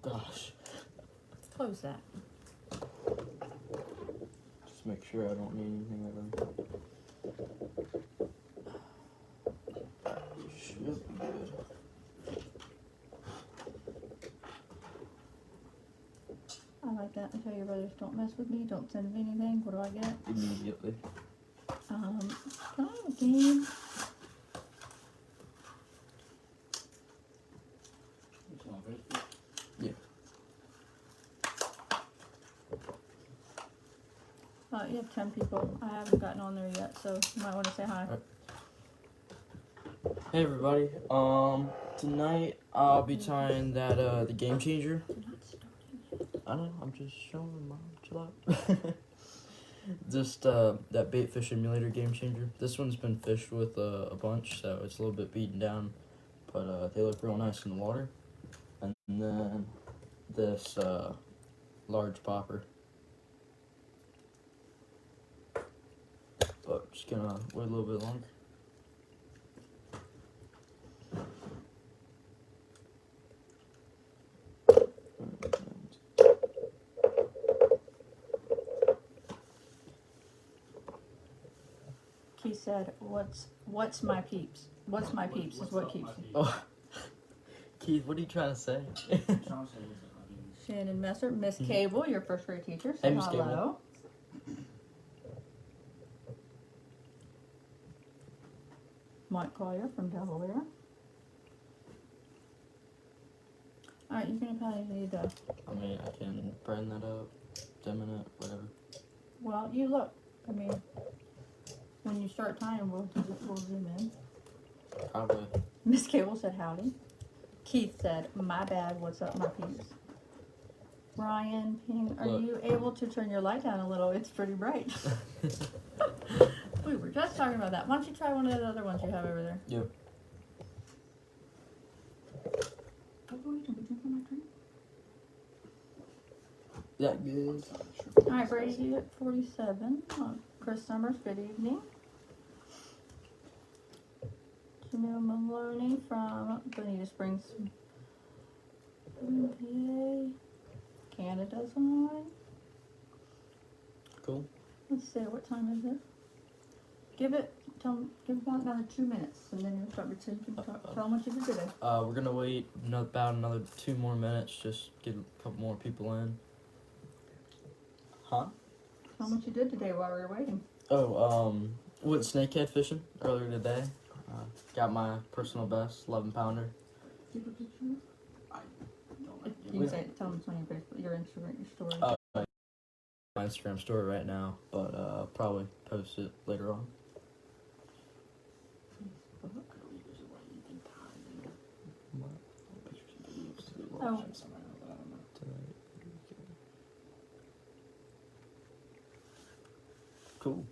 gosh. Close that. Just make sure I don't need anything of them. Should be good. I like that. I tell your brothers, don't mess with me. Don't send me anything. What do I get? Immediately. Can I have a game? Yeah. You have 10 people. I haven't gotten on there yet, so you might want to say hi. Right. Hey everybody. Tonight I'll be tying that the Game Changer. I don't know. I'm just showing them. Mom, chill out. Just that Baitfish Emulator Game Changer. This one's been fished with a bunch, so it's a little bit beaten down, but they look real nice in the water. And then this large popper. But just gonna wait a little bit longer. He said, what's my peeps? What's my peeps is what keeps me. Oh, Keith, what are you trying to say? Shannon Messer, Miss Cable, your first grade teacher. Say Hey, Miss hello. Cable. Mike Collier from Delaware. Alright, you're gonna probably need to. I mean, I can brighten that up, dim it, whatever. Well, you look. I mean, when you start tying, we'll zoom in. Probably. Miss Cable said howdy. Keith said, my bad, what's up, my peeps? Ryan Ping, are Look. you able to turn your light down a little? It's pretty bright. We were just talking about that. Why don't you try one of those other ones you have over there? Yep. Oh, boy, don't be drinking my drink. Yeah, good. Alright, Brady at 47. Chris Summers, good evening. Jamil Maloney from Bonita Springs, PA. Canada's on. Cool. Let's see, what time is it? Give about another 2 minutes, and then you'll start so you can tell them what you did today. We're gonna wait about another 2 more minutes, just get a couple more people in. Huh? Tell them what you did today while we were waiting. Oh, went snakehead fishing earlier today. Got my personal best, 11-pounder. Take a picture. You can say, tell them it's on your Instagram, your story. My Instagram story right now, but probably post it later on. Oh. Cool.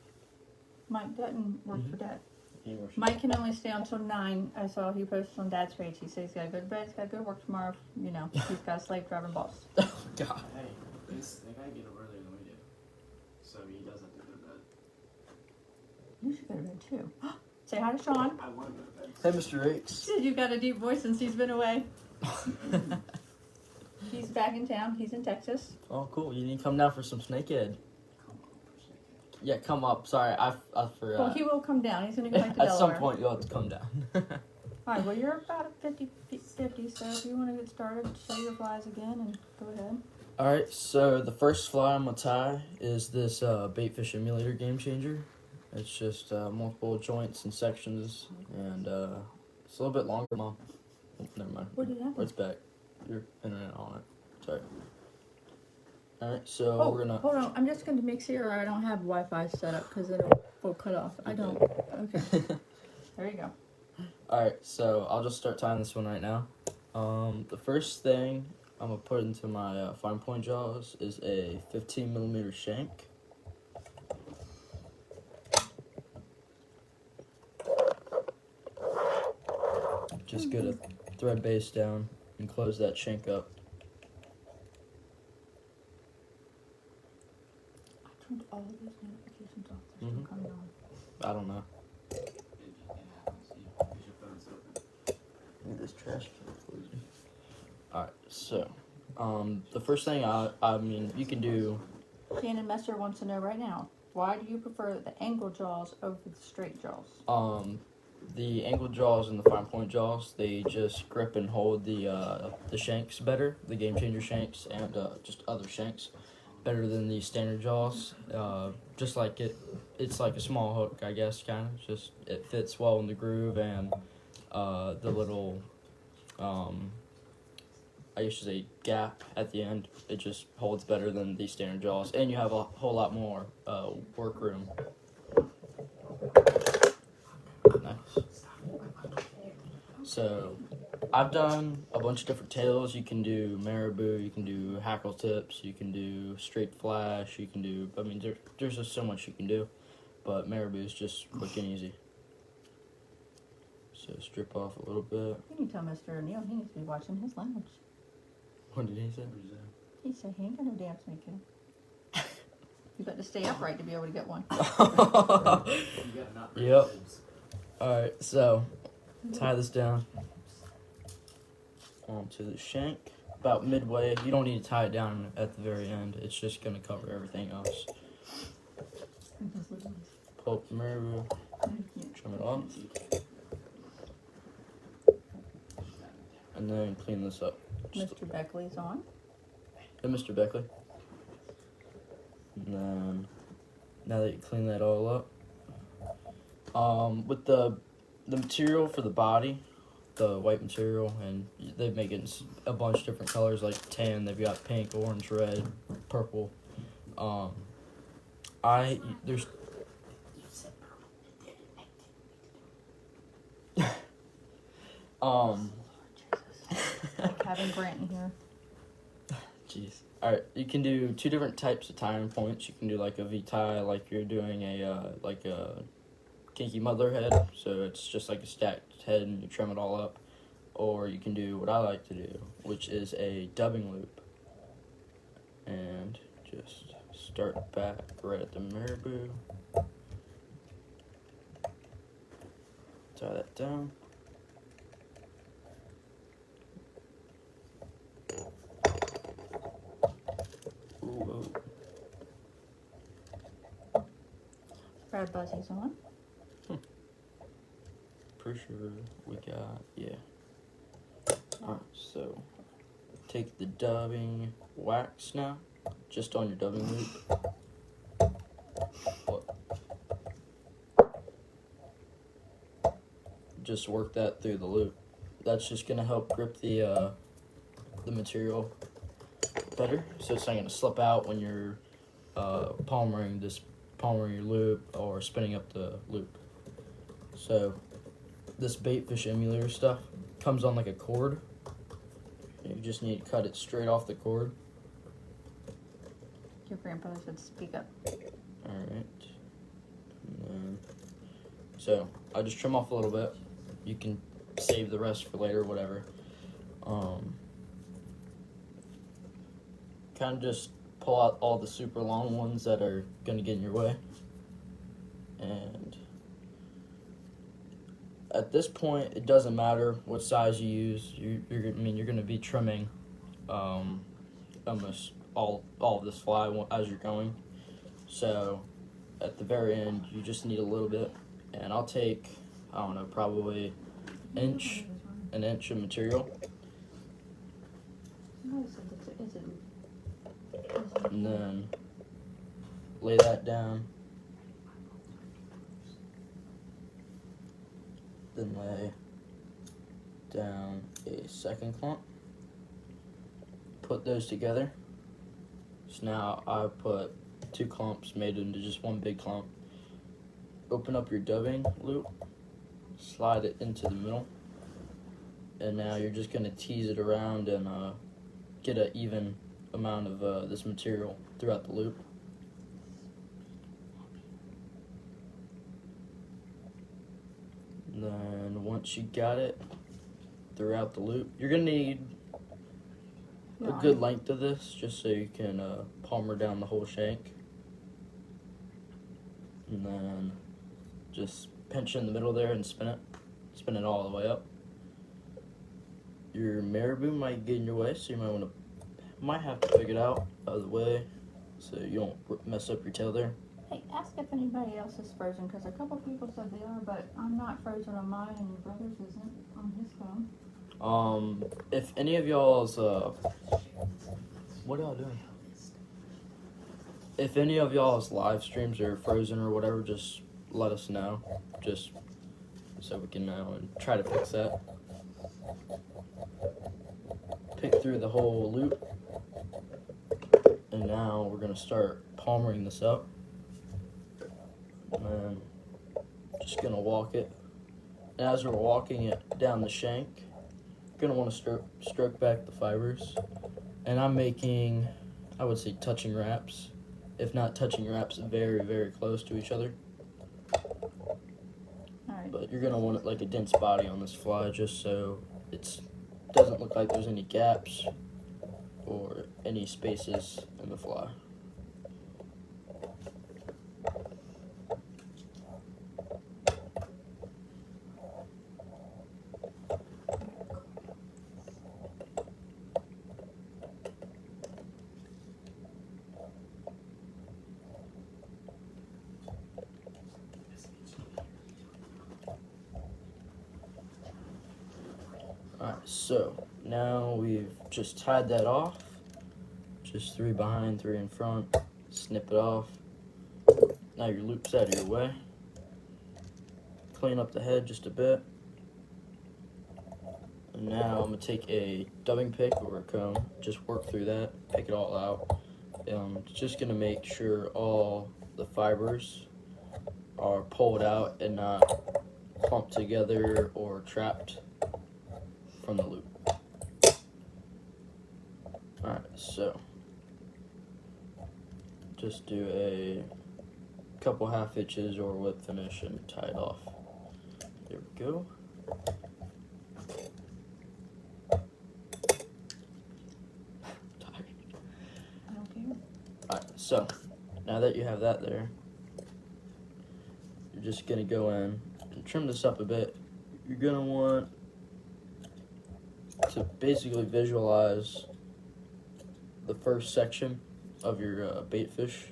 Mike Dutton works for Dad. He works. Mike can only stay until 9. I saw he posted on Dad's page. He says he's got to go to bed, he's got to go to work tomorrow. You know, he's got a slave driving boss. Oh, God. Hey, they gotta get up earlier than we do. So he does have to go to bed. You should go to bed too. Say hi to Sean. I want to go to bed. Hey, Mr. Rakes. Said you've got a deep voice since he's been away. He's back in town. He's in Texas. Oh, cool. You need to come down for some snakehead. Come on, for a second. Yeah, come up. Sorry, I forgot. Well, he will come down. He's going to go back to At Delaware. some point, you'll have to come down. All right, well, you're about at 50, so if you want to get started, show your flies again and go ahead. All right, so the first fly I'm going to tie is this Baitfish Emulator Game Changer. It's just multiple joints and sections, and it's a little bit longer, Mom. Oh, never mind. What did happen? It's back. Your internet on it. Sorry. All right, so Oh, we're going to... hold on. I'm just going to make sure I don't have Wi-Fi set up because will cut off. I don't. Okay. There you go. Alright, so I'll just start tying this one right now. The first thing I'm going to put into my fine point jaws is a 15mm shank. Just get a thread base down and close that shank up. I turned all of these notifications off. They're still coming on. I don't know. It happens. Your phone's open. Look at this trash can closing. Alright, so The first thing I mean, you can do. Shannon Messer wants to know right now, why do you prefer the angle jaws over the straight jaws? The angled jaws and the fine point jaws, they just grip and hold the shanks better, the Game Changer Shanks and just other shanks, better than the standard jaws. Just like it's like a small hook, I guess, kind of. Just it fits well in the groove, and the little I used to say gap at the end. It just holds better than the standard jaws, and you have a whole lot more work room. Nice. So, I've done a bunch of different tails. You can do marabou, you can do hackle tips, you can do straight flash, you can do. I mean, there's just so much you can do, but marabou is just quick and easy. So strip off a little bit. You can tell Mr. O'Neill he needs to be watching his language. What did he say? He said he ain't got no dance making. You got to stay upright to be able to get one. Yep. Alright, so tie this down onto the shank. About midway, you don't need to tie it down at the very end. It's just going to cover everything else. Pull up the marabou, trim it off, and then clean this up. Mr. Beckley's on. And Mr. Beckley. And then, now that you clean that all up, with the material for the body, the white material, and they make it in a bunch of different colors, like tan. They've got pink, orange, red, purple. There's Like having Grant in here. Jeez. Alright, you can do two different types of tying points. You can do like a V-tie, like you're doing a kinky mother head, so it's just like a stacked head and you trim it all up. Or you can do what I like to do, which is a dubbing loop. And just start back right at the marabou. Tie that down. Ooh. Brad Buzzy's on. Pretty sure we got, yeah. Alright, so take the dubbing wax now, just on your dubbing loop. Just work that through the loop. That's just gonna help grip the material better, so it's not gonna slip out when you're palmering your loop or spinning up the loop. So this Baitfish Emulator stuff comes on like a cord. You just need to cut it straight off the cord. Your grandpa said speak up. Alright. So I just trim off a little bit. You can save the rest for later, whatever. Kind of just pull out all the super long ones that are going to get in your way. And at this point, it doesn't matter what size you use. You're going to be trimming almost all of this fly as you're going. So at the very end, you just need a little bit. And I'll take, I don't know, probably an inch of material. And then lay that down. Then lay down a second clump. Put those together. So now I put two clumps made into just one big clump. Open up your dubbing loop, slide it into the middle, and now you're just going to tease it around and get an even amount of this material throughout the loop. And then once you got it throughout the loop, you're going to need a good length of this just so you can palmer down the whole shank. And then just pinch in the middle there and spin it all the way up. Your marabou might get in your way, so you might want to might have to pick it out of the way so you don't mess up your tail there. Hey, ask if anybody else is frozen, because a couple people said they are, but I'm not frozen on mine, and your brother's isn't on his phone. If any of y'all's, what are y'all doing? If any of y'all's live streams are frozen or whatever, just let us know, just so we can know and try to fix that. Pick through the whole loop, and now we're gonna start palmering this up, and just gonna walk it. And as we're walking it down the shank, you're gonna want to stroke back the fibers, and I'm making, I would say, touching wraps, if not touching wraps, very, very close to each other. Alright. But you're gonna want it like a dense body on this fly, just so it doesn't look like there's any gaps or any spaces in the fly. Alright, so now we've just tied that off. Just 3 behind, 3 in front. Snip it off. Now your loop's out of your way. Clean up the head just a bit. And now I'm going to take a dubbing pick or a comb. Just work through that. Pick it all out. Just going to make sure all the fibers are pulled out and not clumped together or trapped from the loop. Alright, so just do a couple half hitches or whip finish and tie it off. There we go. Tired. I don't care. Alright, so now that you have that there, you're just gonna go in and trim this up a bit. You're gonna want to basically visualize the first section of your bait fish.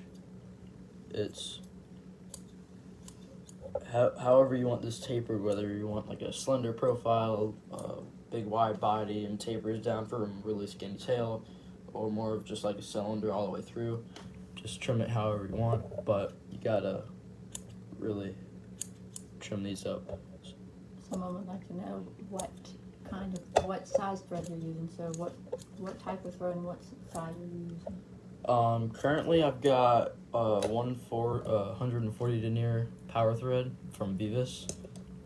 It's however you want this tapered, whether you want like a slender profile, big wide body and tapers down for a really skinny tail, or more of just like a cylinder all the way through. Just trim it however you want, but you gotta really trim these up. Someone would like to know what size thread you're using. So what type of thread and what size are you using? Currently I've got 140 denier power thread from Vivis.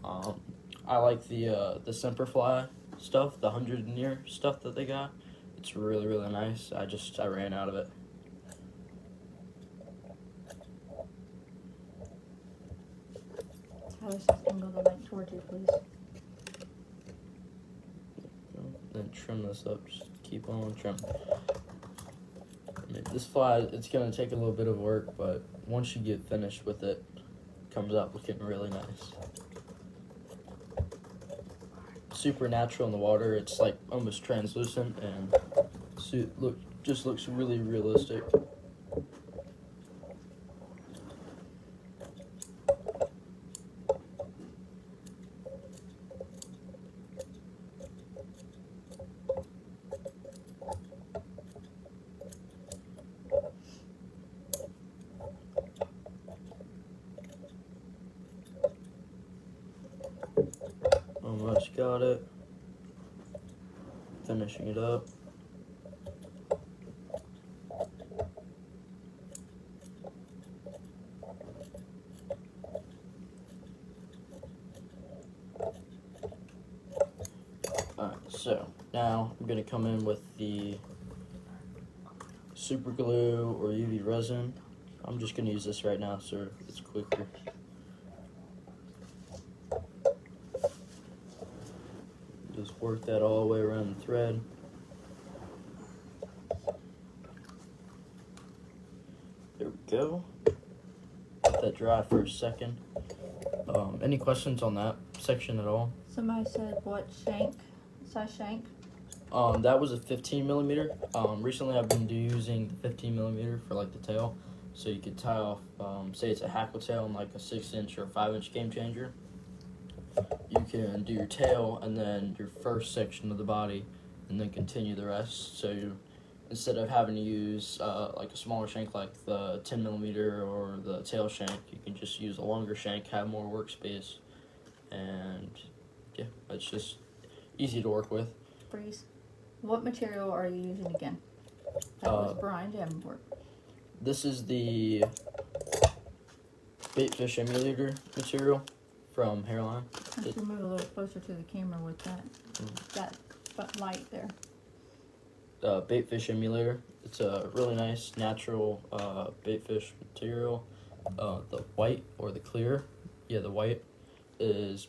I like the Semperfly stuff, the 100 denier stuff that they got. It's really, really nice. I ran out of it. How does this angle the light towards you, please? Then trim this up. Just keep on trimming. I mean, this fly, it's gonna take a little bit of work, but once you get finished with it, it comes out looking really nice. Super natural in the water. It's like almost translucent and just looks really realistic. Almost got it. Finishing it up. Alright, so now I'm going to come in with the super glue or UV resin. I'm just going to use this right now so it's quicker. Just work that all the way around the thread. There we go. Let that dry for a second. Any questions on that section at all? Somebody said what size shank? That was a 15 millimeter. Recently I've been using the 15 millimeter for like the tail. So you could tie off, say it's a hackle tail in like a 6-inch or 5-inch Game Changer. You can do your tail and then your first section of the body and then continue the rest. So instead of having to use like a smaller shank like the 10 millimeter or the tail shank, you can just use a longer shank, have more workspace, and yeah, it's just easy to work with. Breeze. What material are you using again? That was Brian Davenport. This is the Baitfish Emulator material from Hareline. Let's move a little closer to the camera with that light there. Baitfish Emulator. It's a really nice natural baitfish material. The white or the clear, the white is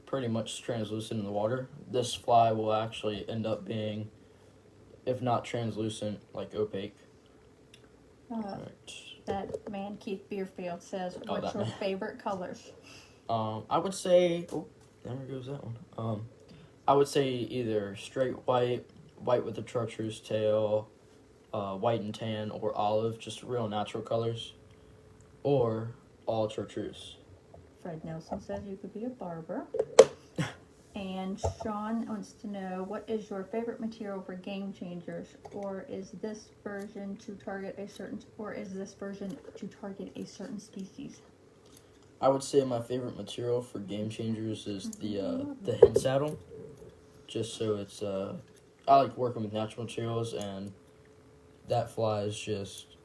pretty much translucent in the water. This fly will actually end up being, if not translucent, like opaque. That man Keith Beerfield says, "What's your favorite colors?" I would say, there goes that one. I would say either straight white with a chartreuse tail, white and tan, or olive, just real natural colors, or all chartreuse. Fred Nelson says you could be a barber. And Sean wants to know, what is your favorite material for Game Changers, or is this version to target a certain species? I would say my favorite material for Game Changers is the head saddle. Just so it's I like working with natural materials, and that fly is just,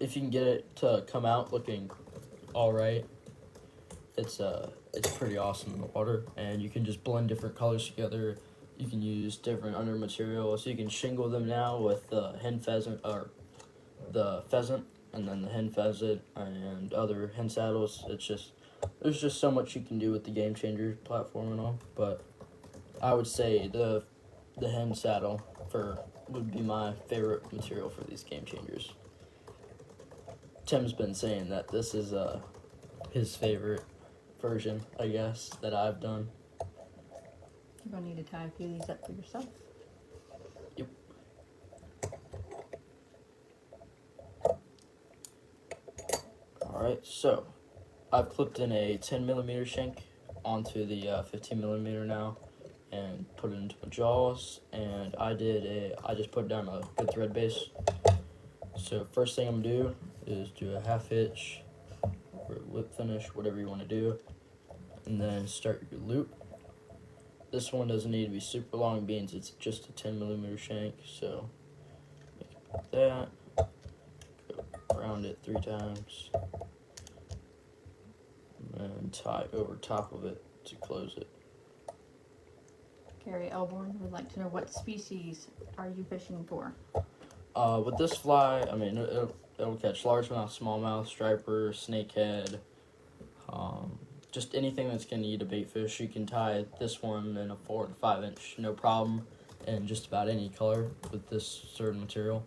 if you can get it to come out looking all right, it's pretty awesome in the water, and you can just blend different colors together. You can use different under materials. So you can shingle them now with the hen pheasant, or the pheasant, and then the hen pheasant and other hen saddles. There's just so much you can do with the Game Changer platform and all. But I would say the hen saddle would be my favorite material for these Game Changers. Tim's been saying that this is his favorite version, I guess, that I've done. You're going to need to tie a few of these up for yourself. Yep. Alright, so I've clipped in a 10 millimeter shank onto the 15 millimeter now and put it into my jaws, and I just put down a good thread base. So first thing I'm going to do is do a half hitch or lip finish, whatever you want to do, and then start your loop. This one doesn't need to be super long beans, it's just a 10 millimeter shank, so make it like that, go around it 3 times, and then tie over top of it to close it. Gary Elborn would like to know, what species are you fishing for? With this fly, I mean, it'll catch largemouth, smallmouth, striper, snakehead, just anything that's going to eat a bait fish. You can tie this one in a 4 to 5 inch, no problem, in just about any color with this certain material.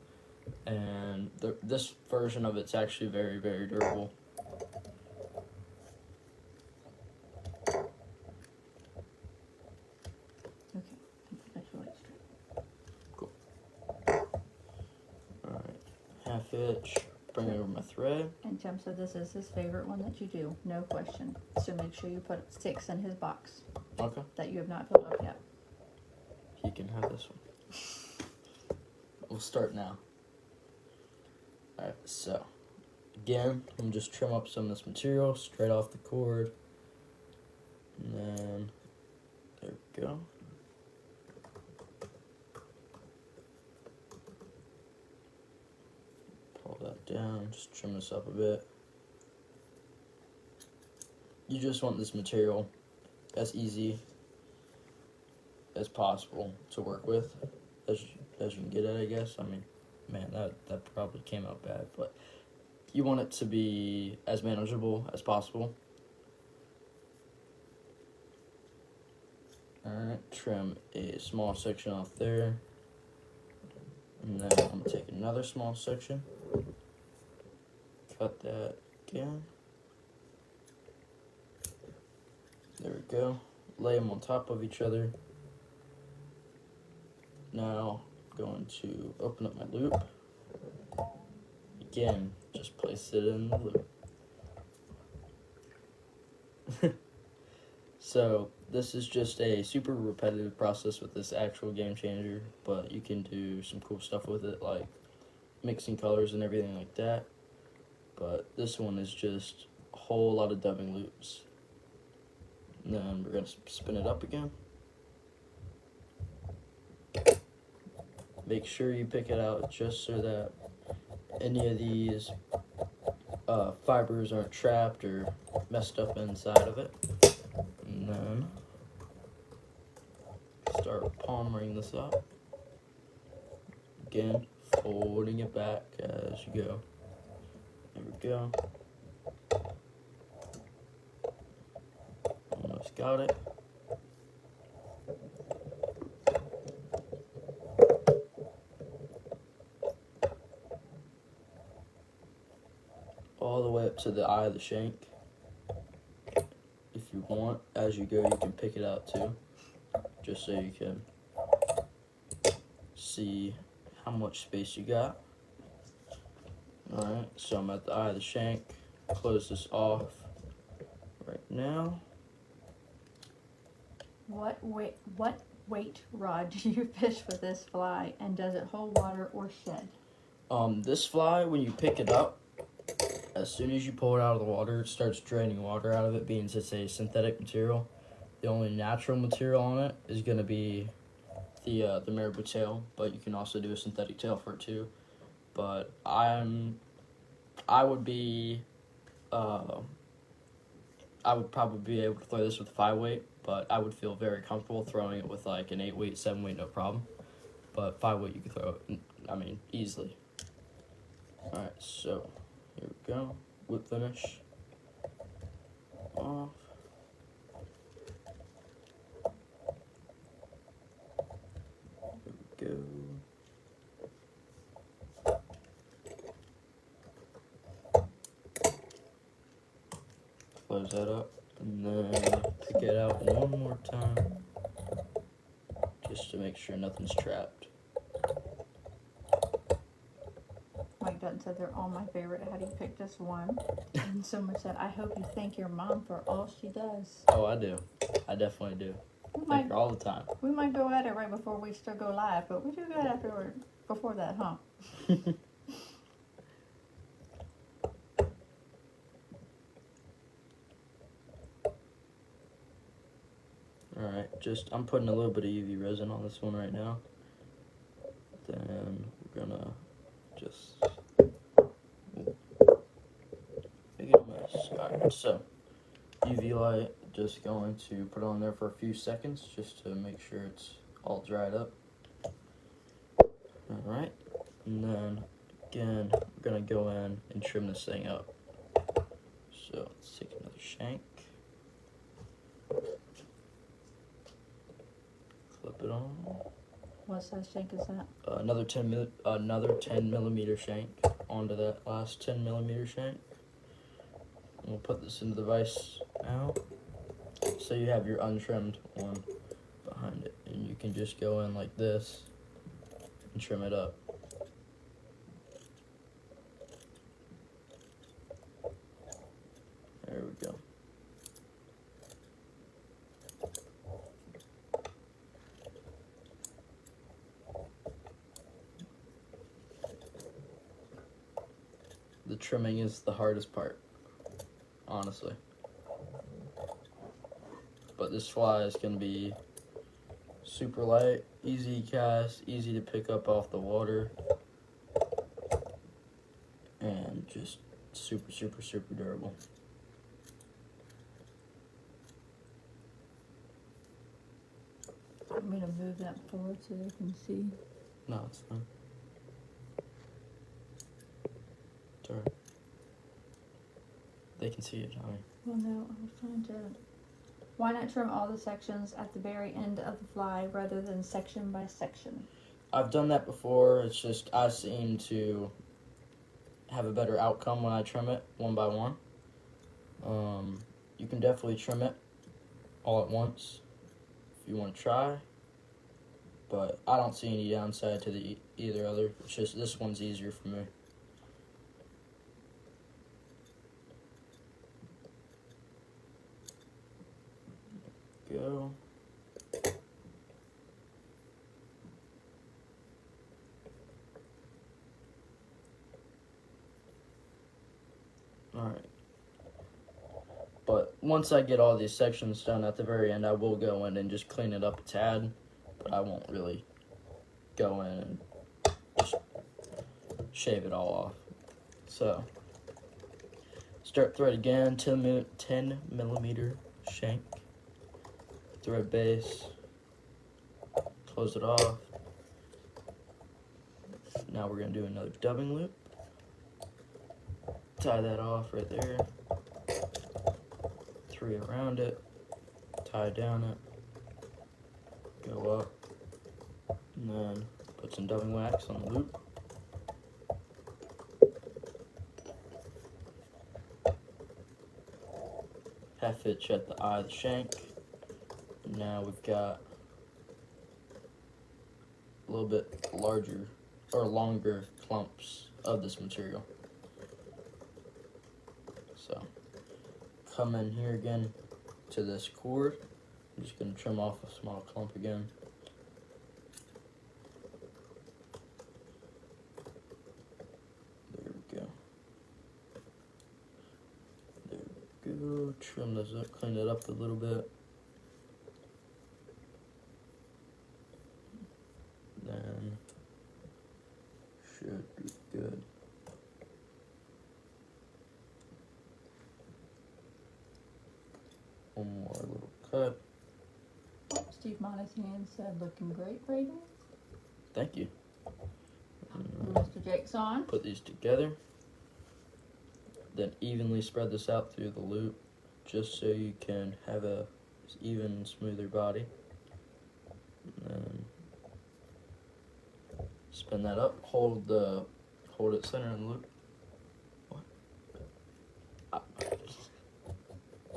And this version of it's actually very, very durable. Okay, that's really straight. Cool. Alright, half hitch, bring over my thread. And Tim said this is his favorite one that you do, no question. So make sure you put 6 in his box Okay. that you have not filled up yet. He can have this one. We'll start now. Alright, so again, I'm just trim up some of this material straight off the cord. And then there we go. Pull that down, just trim this up a bit. You just want this material as easy as possible to work with, as you can get it, I guess. I mean, man, that probably came out bad, but you want it to be as manageable as possible. Alright, trim a small section off there, and then I'm going to take another small section, cut that again, there we go, lay them on top of each other, Now I'm going to open up my loop. Again, just place it in the loop. So this is just a super repetitive process with this actual Game Changer, but you can do some cool stuff with it, like mixing colors and everything like that. But this one is just a whole lot of dubbing loops. And then we're going to spin it up again. Make sure you pick it out just so that any of these fibers aren't trapped or messed up inside of it. And then start palmering this up. Again, folding it back as you go. There we go. Almost got it. All the way up to the eye of the shank. If you want, as you go, you can pick it out too, just so you can see how much space you got. Alright, so I'm at the eye of the shank. Close this off right now. What weight rod do you fish with this fly, and does it hold water or shed? This fly, when you pick it up, as soon as you pull it out of the water, it starts draining water out of it, being it's a synthetic material. The only natural material on it is going to be the marabou tail, but you can also do a synthetic tail for it too. But I would probably be able to throw this with 5 weight, but I would feel very comfortable throwing it with like an 8 weight, 7 weight, no problem. But 5 weight, you can throw it, easily. Alright, so here we go. Whip finish. Off. There we go. Close that up, and then pick it out one more time, just to make sure nothing's trapped. Mike Dutton said they're all my favorite. How do you pick just one? And someone said, I hope you thank your mom for all she does. Oh, I do. I definitely do. Thank her all the time. We might go at it right before we still go live, but we do good afterward, before that, huh? Alright, I'm putting a little bit of UV resin on this one right now. Then we're gonna just make it a mess. Alright, so UV light, just going to put it on there for a few seconds just to make sure it's all dried up. Alright, and then again, we're gonna go in and trim this thing up. So let's take another shank. Flip it on. What size shank is that? Another 10 millimeter shank onto that last 10 millimeter shank. And we'll put this into the vise now. So you have your untrimmed one behind it, and you can just go in like this and trim it up. There we go. The trimming is the hardest part, honestly. But this fly is going to be super light, easy cast, easy to pick up off the water, and just super, super, super durable. I'm going to move that forward so they can see. No, it's fine. It's alright. They can see it, honey. Well, no, I was trying to... Why not trim all the sections at the very end of the fly rather than section by section? I've done that before. It's just I seem to have a better outcome when I trim it one by one. You can definitely trim it all at once if you want to try, but I don't see any downside to the either other. It's just this one's easier for me. Go. Alright. But once I get all these sections done at the very end, I will go in and just clean it up a tad. But I won't really go in and just shave it all off. So, start thread again, 10 millimeter shank. Thread base. Close it off. Now we're going to do another dubbing loop. Tie that off right there. 3 around it. Tie down it. Go up. And then put some dubbing wax on the loop. Half hitch at the eye of the shank. Now we've got a little bit larger or longer clumps of this material. So come in here again to this cord. I'm just going to trim off a small clump again. There we go. There we go. Trim this up, clean it up a little bit. Then should be good. One more little cut. Steve Monahan said, looking great, Braden. Thank you. Mr. Jake's on. Put these together. Then evenly spread this out through the loop, just so you can have a even, smoother body. And then spin that up. Hold it center in the loop. What?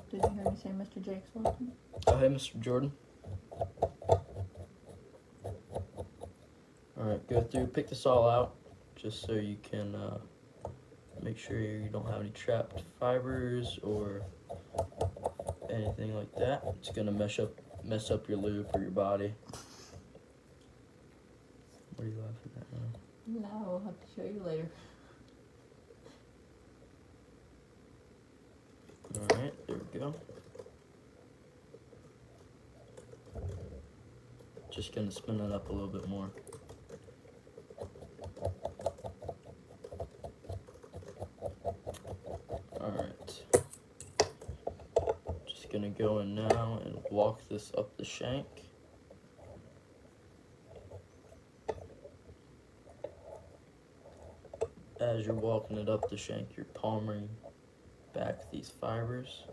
Did you hear me say Mr. Jake's welcome? Oh, hey, Mr. Jordan. Alright, go through, pick this all out, just so you can make sure you don't have any trapped fibers or anything like that. It's gonna mess up your loop or your body. What are you laughing at now? No, I'll have to show you later. Alright, there we go. Just gonna spin it up a little bit more. Alright. Just gonna go in now and walk this up the shank. As you're walking it up the shank, you're palming back these fibers.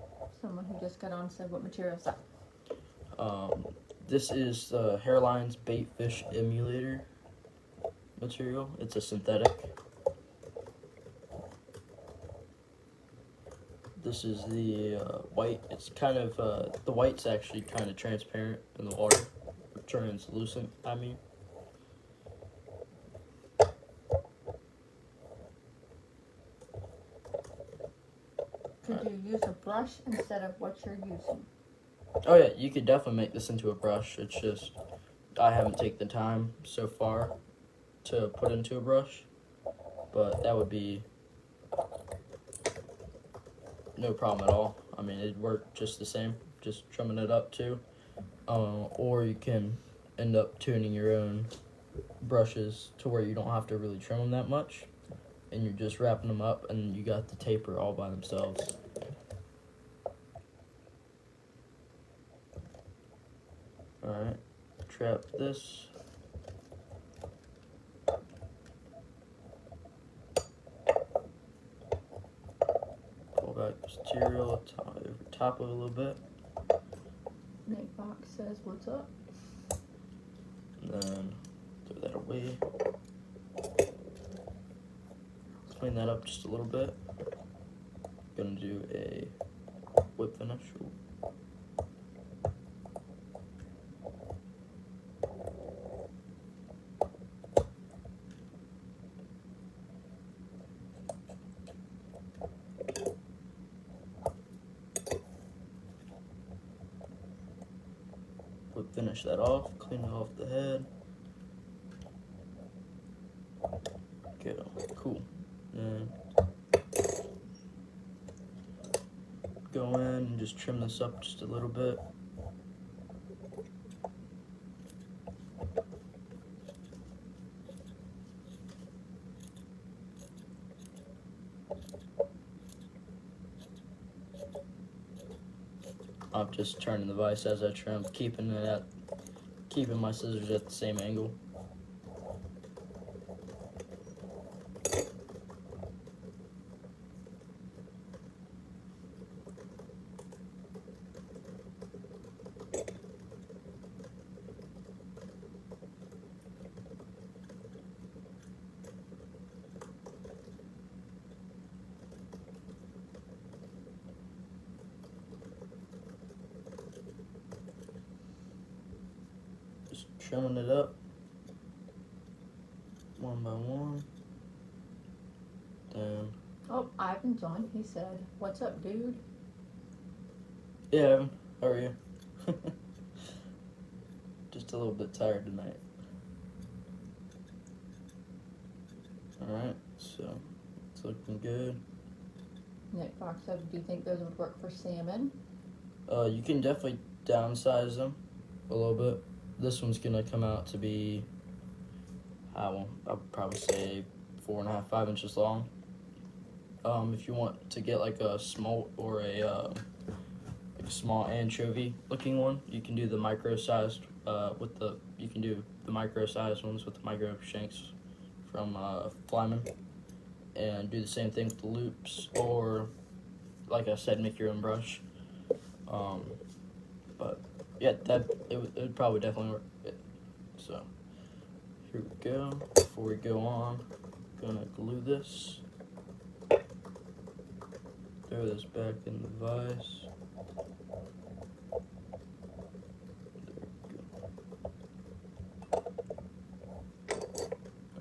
Someone who just got on said, what material is that? This is Hareline's Baitfish Emulator material. It's a synthetic. This is the white. It's kind of, the white's actually kind of transparent in the water. Or translucent, I mean. Could you use a brush instead of what you're using? Oh yeah, you could definitely make this into a brush. It's just, I haven't taken the time so far to put into a brush. But that would be no problem at all. I mean, it'd work just the same, just trimming it up too. Or you can end up tuning your own brushes to where you don't have to really trim them that much. And you're just wrapping them up and you got the taper all by themselves. Alright, trap this. Pull back this material, over top of it a little bit. Nate Fox says, what's up? And then throw that away. Clean that up just a little bit. Gonna do a whip finish. finish that off, clean off the head. Go, cool. And go in and just trim this up just a little bit. I'm just turning the vise as I trim, keeping my scissors at the same angle. Just trimming it up one by one. Then, Oh, Ivan's on. He said, "What's up, dude?" yeah, Evan, how are you? Just a little bit tired tonight. Alright, so it's looking good. Nick Fox said, "Do you think those would work for salmon?" You can definitely downsize them a little bit. This one's gonna come out to be, I'll probably say 4.5, 5 inches long. If you want to get like a small or a small anchovy looking one, you can do the micro sized you can do the micro sized ones with the micro shanks from Flyman, and do the same thing with the loops, or like I said, make your own brush. But yeah, it would probably definitely work. So here we go. Before we go on, I'm gonna glue this. Throw this back in the vise.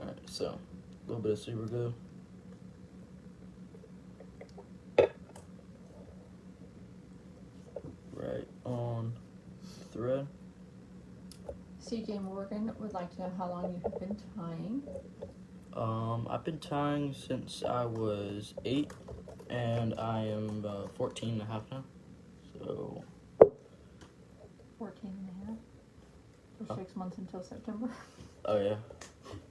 Alright, so a little bit of super glue. Right on the thread. CJ Morgan would like to know how long you have been tying. I've been tying since I was 8, and I am 14 and a half now. So 14 and a half. For 6 months until September. oh yeah.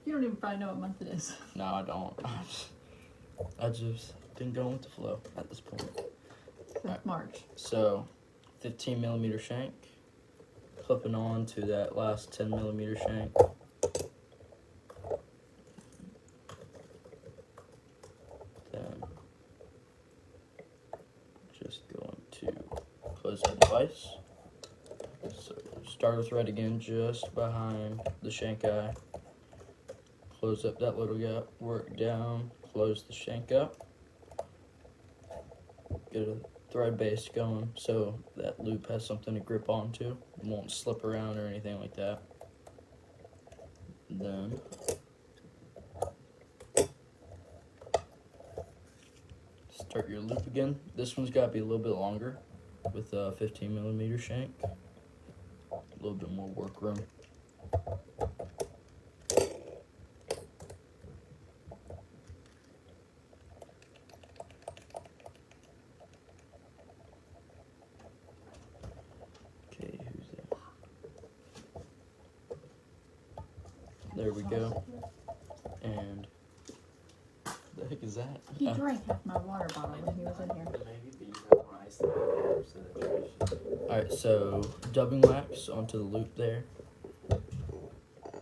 You don't even probably know what month it is. No, I don't. I just been going with the flow at this point. Since March. So 15 millimeter shank, clipping on to that last 10 millimeter shank. Then just going to close up the vise. So starter thread again just behind the shank eye. Close up that little gap, work down, close the shank up. Get a thread base going so that loop has something to grip onto. It won't slip around or anything like that. Then start your loop again. This one's got to be a little bit longer with a 15 millimeter shank. A little bit more work room. Okay, who's that? There we go. And the heck is that? He drank half my water bottle when he was in here. Maybe, but you have more ice than I do, so that's your issue. Alright, so dubbing wax onto the loop there.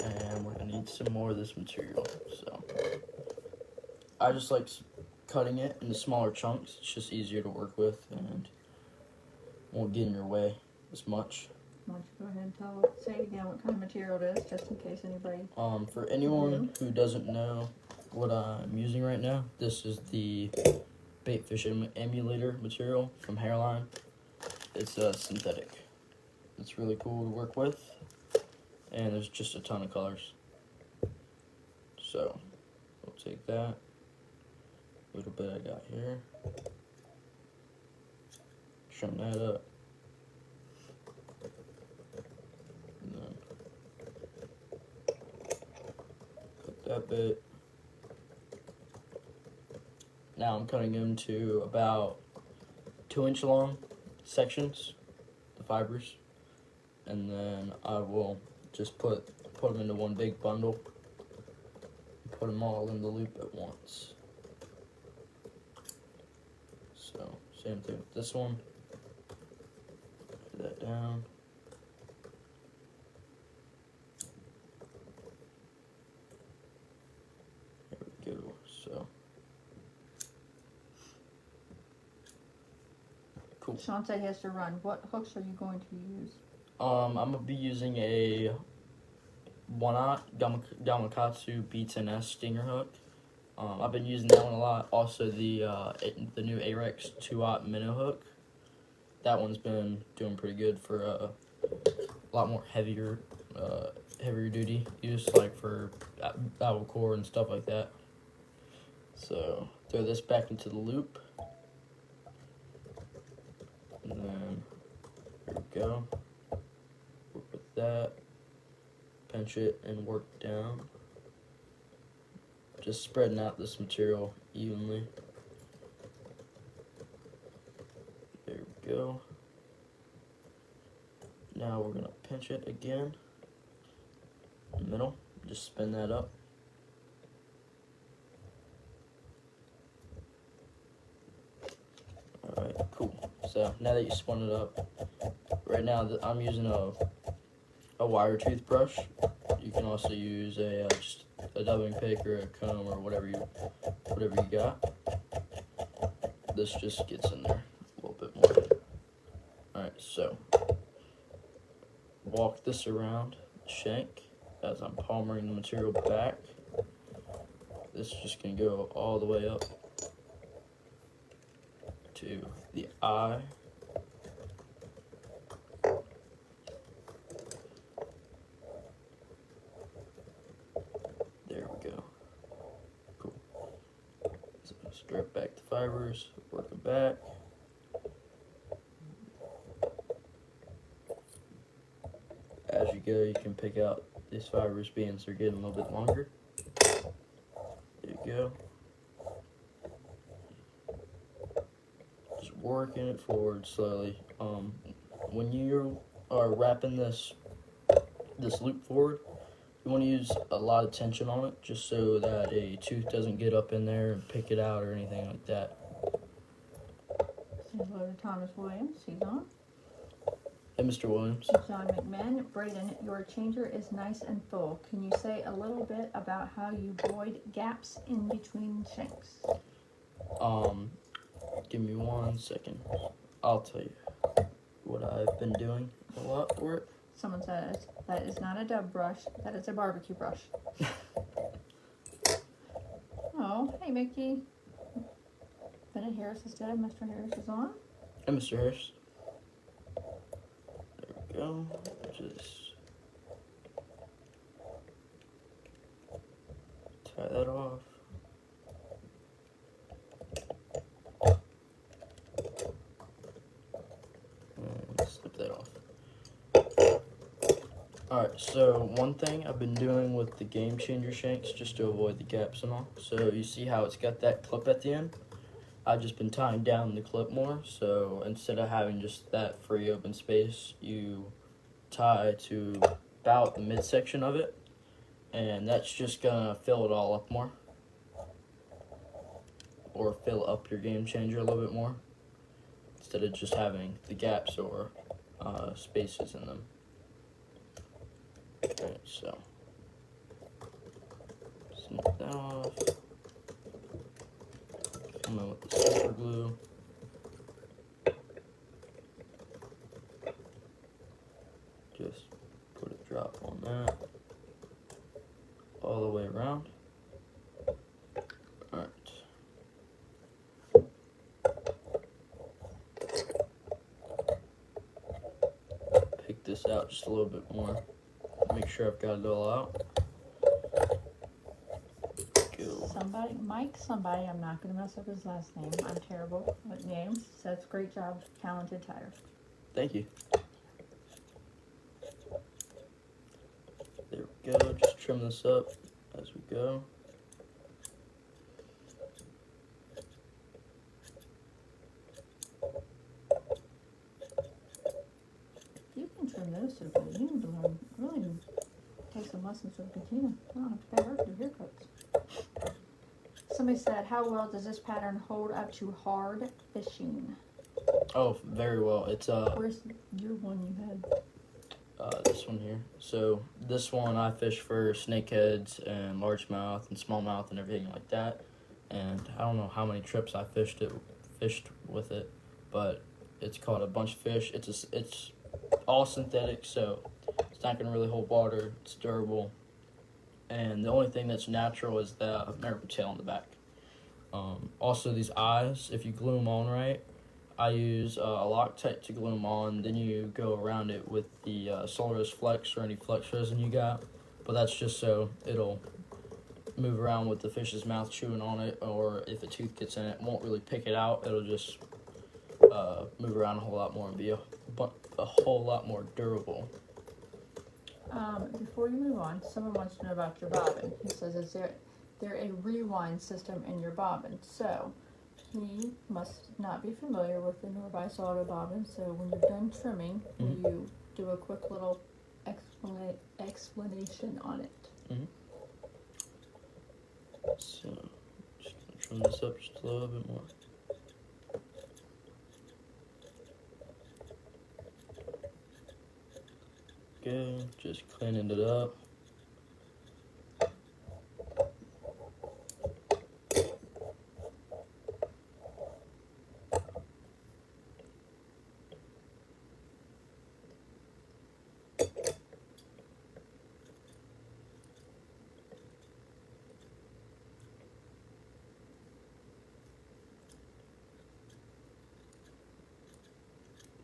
And we're gonna need some more of this material. So I just like cutting it into smaller chunks. It's just easier to work with and won't get in your way as much. Why don't you go ahead and say again what kind of material it is, just in case anybody. For anyone who doesn't know what I'm using right now, this is the Baitfish Emulator material from Hareline. It's synthetic. It's really cool to work with, and there's just a ton of colors. So we'll take that little bit I got here, trim that up, that bit. Now I'm cutting into about 2-inch long sections, the fibers, and then I will just put them into one big bundle, and put them all in the loop at once. So same thing with this one. Put that down. There we go. So cool. Sean said he has to run. What hooks are you going to use? I'm gonna be using a 1/0 Gamakatsu B10S stinger hook. I've been using that one a lot. Also the new Arex 2/0 minnow hook. That one's been doing pretty good for a lot more heavier duty use, like for battle core and stuff like that. So throw this back into the loop, and then here we go. Work with that, pinch it, and work down. Just spreading out this material evenly. There we go. Now we're gonna pinch it again in the middle. Just spin that up. Alright, cool. So now that you spun it up, right now I'm using a wire toothbrush. You can also use just a dubbing pick or a comb or whatever you got. This just gets in there a little bit more. Alright, so walk this around the shank as I'm palmering the material back. This is just going to go all the way up to the eye. There we go. Cool. So strip back the fibers, work it back. As you go, you can pick out these fibers beans are getting a little bit longer. There you go. Just working it forward slowly. When you are wrapping this loop forward, you want to use a lot of tension on it, just so that a tooth doesn't get up in there and pick it out or anything like that. Say hello to Thomas Williams. He's on. Hey, Mr. Williams. John McMahon. Braden, your changer is nice and full. Can you say a little bit about how you void gaps in between shanks? Give me 1 second. I'll tell you what I've been doing a lot for it. Someone says that is not a dub brush, that is a barbecue brush. Oh, hey Mickey. Bennett Harris is dead. Mr. Harris is on. Hey, Mr. Harris. There we go. Just tie that off. And snip that off. Alright, so one thing I've been doing with the Game Changer Shanks, just to avoid the gaps and all. So you see how it's got that clip at the end? I've just been tying down the clip more, so instead of having just that free open space, you tie to about the midsection of it, and that's just gonna fill it all up more, or fill up your Game Changer a little bit more, instead of just having the gaps or spaces in them. Okay, so snip that off. Come in with the super glue. Just put a drop on that. All the way around. Alright. Pick this out just a little bit more. Make sure I've got it all out. Somebody, I'm not going to mess up his last name. I'm terrible with names. Says, great job, talented tire. Thank you. There we go. Just trim this up. as we go. You can trim those so good. You need to learn, really take some lessons with Katina. I don't have to pay her for haircuts. Somebody said, how well does this pattern hold up to hard fishing? Oh, very well. It's Where's your one you had? this one here. So this one I fish for snakeheads and largemouth and smallmouth and everything like that. And I don't know how many trips I fished with it, but it's caught a bunch of fish. It's all synthetic, so it's not gonna really hold water. It's durable, and the only thing that's natural is the American tail on the back. Also, these eyes, if you glue them on right, I use a Loctite to glue them on. Then you go around it with the Solaris Flex or any flex resin you got, but that's just so it'll move around with the fish's mouth chewing on it, or if a tooth gets in it, won't really pick it out. It'll just move around a whole lot more and be a whole lot more durable. Before you move on, someone wants to know about your bobbin. He says, is there a rewind system in your bobbin? So, he must not be familiar with the Norvise auto bobbin, so when you're done trimming, you do a quick little explanation on it. So, just gonna trim this up just a little bit more. Good, just cleaning it up.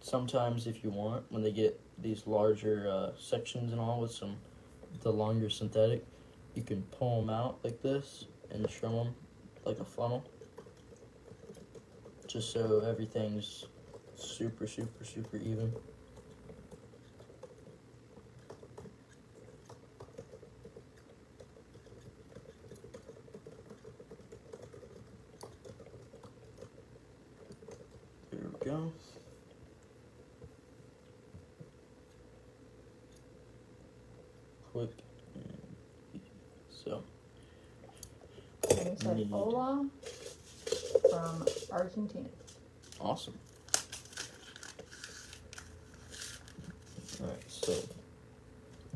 Sometimes, if you want, when they get these larger sections and all with the longer synthetic, you can pull them out like this and trim them like a funnel, just so everything's super even. There we go. Quick and easy. So, And he said, hola from Argentina. Awesome. Alright, so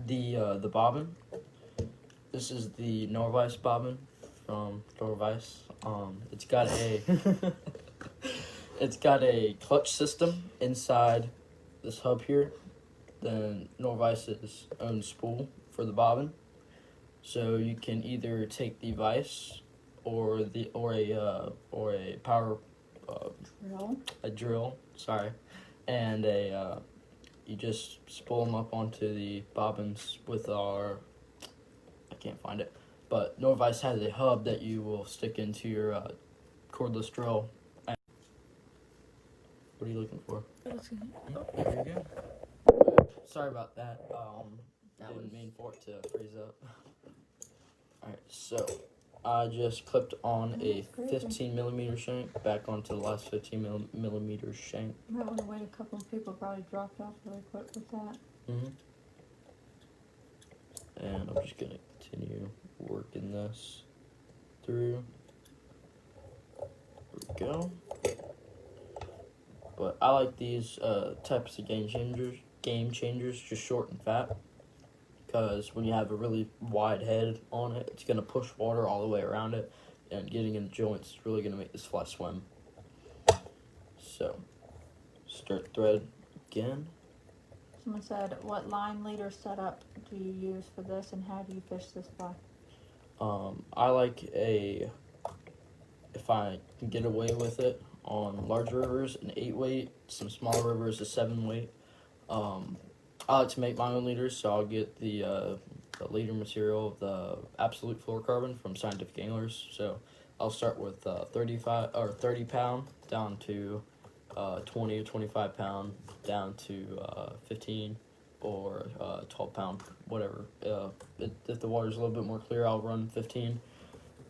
the bobbin. This is the Norweis Bobbin from Norvise. It's got a it's got a clutch system inside this hub here. The Norvise's own spool for the bobbin, so you can either take the vise or a power drill, sorry, and you just spool them up onto the bobbins with I can't find it, but Nor-vise has a hub that you will stick into your cordless drill. What are you looking for? There you go. Sorry about that. Didn't mean for it to freeze up. Alright, so I just clipped on a 15 millimeter shank back onto the last 15 millimeter shank. You might want to wait a couple of people probably dropped off really quick with that. And I'm just going to continue working this through. There we go. But I like these types of game changers, just short and fat, because when you have a really wide head on it, it's going to push water all the way around it, and getting in the joints is really going to make this fly swim. So, start thread again. Someone said, what line leader setup do you use for this, and how do you fish this fly? I like if I can get away with it, on larger rivers, an 8-weight, some smaller rivers, a 7-weight. I like to make my own leaders, so I'll get the leader material of the Absolute Fluorocarbon from Scientific Anglers. So I'll start with 30 pound down to 20 or 25 pound down to 15, or 12-pound, whatever. If the water's a little bit more clear, I'll run 15.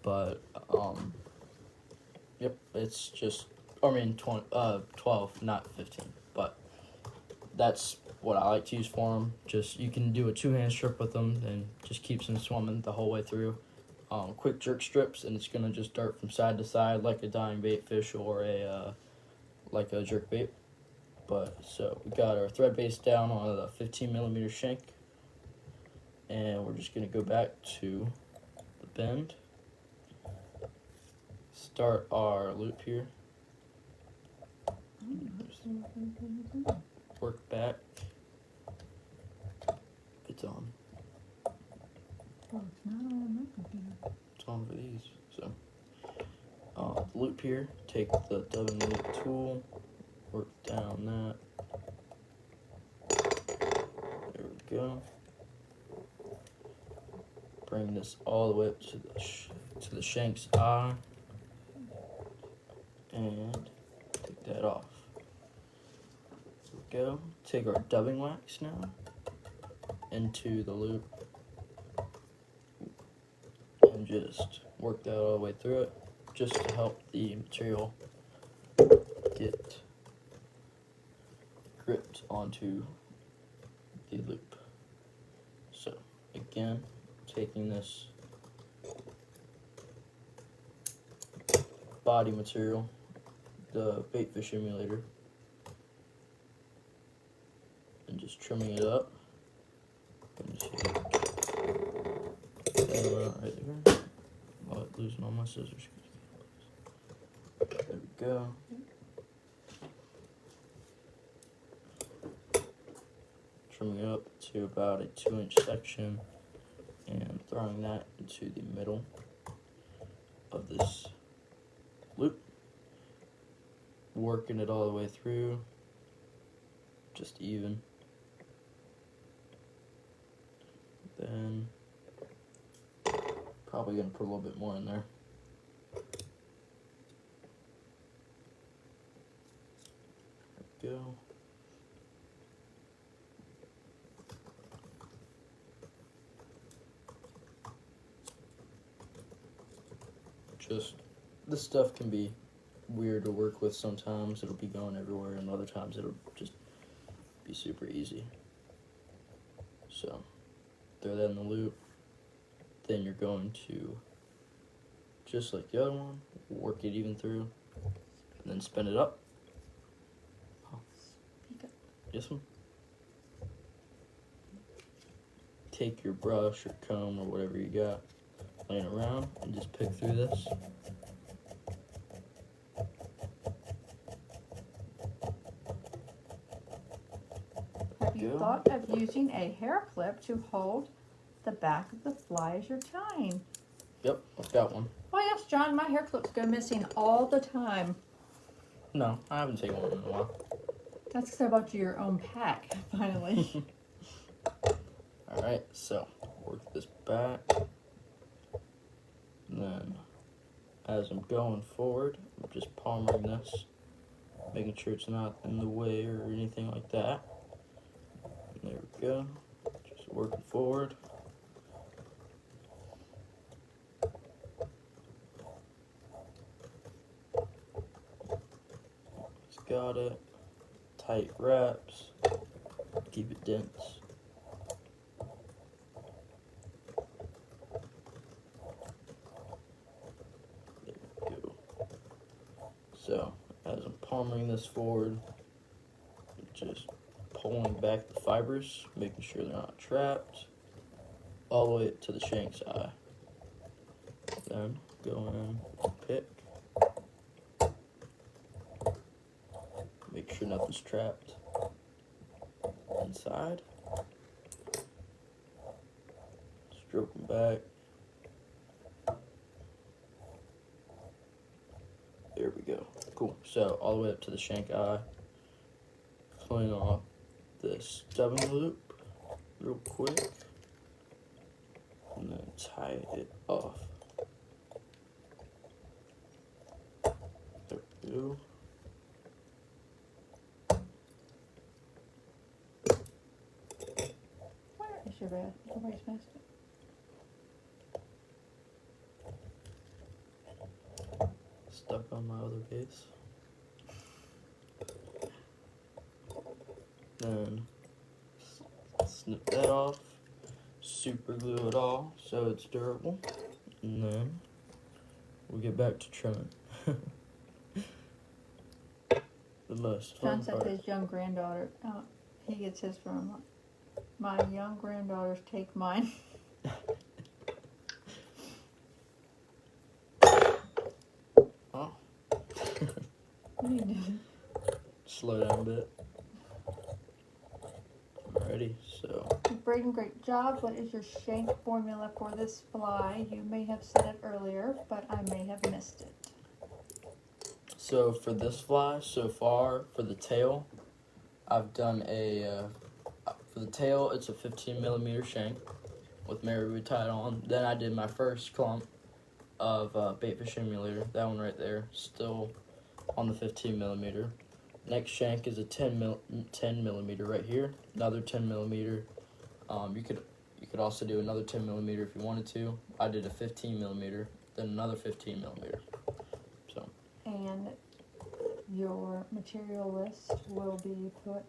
But yep, it's just 12, not 15. But that's what I like to use for them. Just you can do a 2-hand strip with them, and just keeps them swimming the whole way through. Quick jerk strips, and it's gonna just dart from side to side like a dying bait fish or a like a jerk bait. But so we got our thread base down on a 15mm shank, and we're just gonna go back to the bend, start our loop here, work back. It's on. Oh, it's not on my computer. It's on for these. So the loop here, take the dubbing loop tool, work down that. There we go. Bring this all the way up to the shank's eye, and take that off. There we go. Take our dubbing wax now into the loop, and just work that all the way through it, just to help the material get gripped onto the loop. So again, taking this body material, the Baitfish Emulator, and just trimming it up. And just right there. Oh, losing all my scissors. There we go. Trimming it up to about a 2-inch section, and throwing that into the middle of this loop, working it all the way through, just even. Then probably gonna put a little bit more in there. There we go. Just, this stuff can be weird to work with sometimes. It'll be going everywhere, and other times it'll just be super easy. So, throw that in the loop. Then you're going to, just like the other one, work it even through, and then spin it up. This one. Take your brush or comb or whatever you got laying around, and just pick through this. Have you thought of using a hair clip to hold the back of the fly as you're tying? Yep, I've got one. Oh yes, John, my hair clips go missing all the time. No, I haven't taken one in a while. That's because I bought you your own pack, finally. Alright, so work this back. And then as I'm going forward, I'm just palmering this, making sure it's not in the way or anything like that. And there we go. Just working forward. Just got it. Tight wraps. Keep it dense. So, as I'm palmering this forward, just pulling back the fibers, making sure they're not trapped, all the way up to the shank's eye. Then go in, pick, make sure nothing's trapped inside, stroke them back. There we go. Cool. So all the way up to the shank eye. Clean off this dubbing loop real quick, and then tie it off. There we go. bad. Nobody's basket. Stuck on my other base. Then snip that off. Super glue it all so it's durable. And then we'll get back to trimming. The most John fun said part. his young granddaughter, he gets his from, my young granddaughters take mine. Oh, You need to- slow down a bit. Alrighty, so Braden, great job. What is your shank formula for this fly? You may have said it earlier, but I may have missed it. for this fly so far, for the tail, I've done for the tail it's a 15 millimeter shank with marabou tied on. Then I did my first clump of Baitfish Emulator, that one right there, still on the 15 millimeter. Next shank is a 10 millimeter right here, another 10 millimeter. You could also do another 10 millimeter if you wanted to. I did a 15 millimeter, then another 15 millimeter. So. And your material list will be put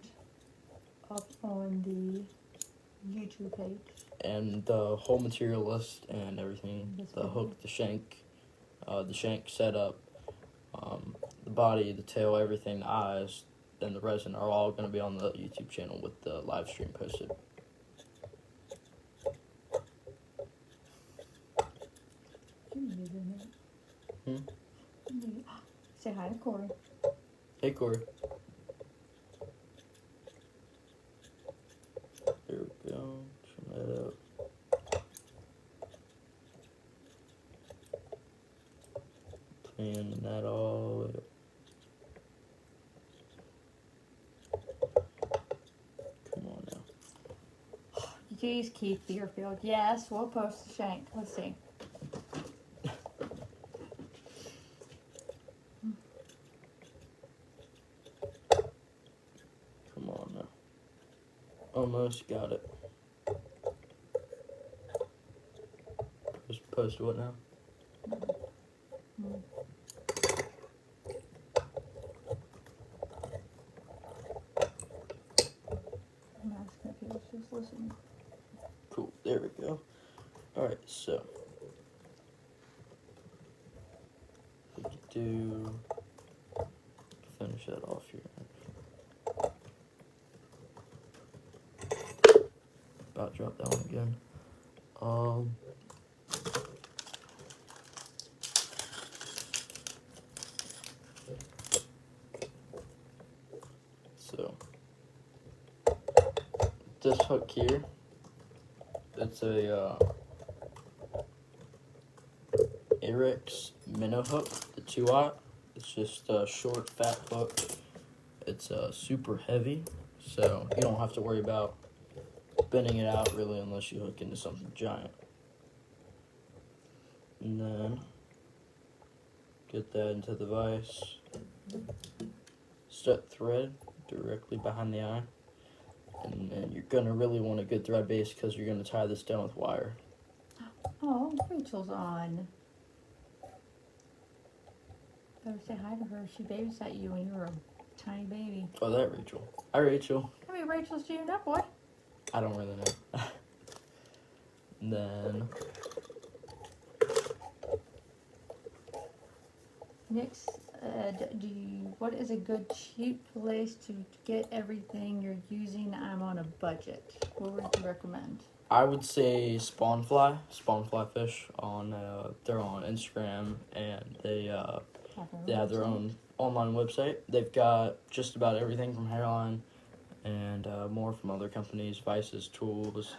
up on the YouTube page. And the whole material list and everything, This the video. hook, the shank setup, the body, the tail, everything, the eyes, and the resin are all going to be on the YouTube channel with the live stream posted. Say hi to Corey. Hey, Corey. There we go. Trim that up. Clean that all the way up. Come on now. Geez, Keith Deerfield. Yes, we'll post the shank. Let's see. Come on now. Almost got it. Post what now? I'm asking if he was just listening. Cool, there we go. Alright, so we could do finish that off here. About drop that one again. So this hook here, it's a Arix minnow hook, the 2-aught. It's just a short, fat hook. It's super heavy, so you don't have to worry about bending it out really unless you hook into something giant. And then get that into the vise. Set thread directly behind the eye. And then you're going to really want a good thread base because you're going to tie this down with wire. Oh, Rachel's on. Better say hi to her. She babysat you when you were a tiny baby. Oh, that Rachel. Hi, Rachel. How many Rachels do you know, boy? I don't really know. And then Nick said, what is a good cheap place to get everything you're using? I'm on a budget. What would you recommend? I would say Spawnfly Fish on they're on Instagram, and they have their own online website. They've got just about everything from Hareline and more from other companies, vices, tools,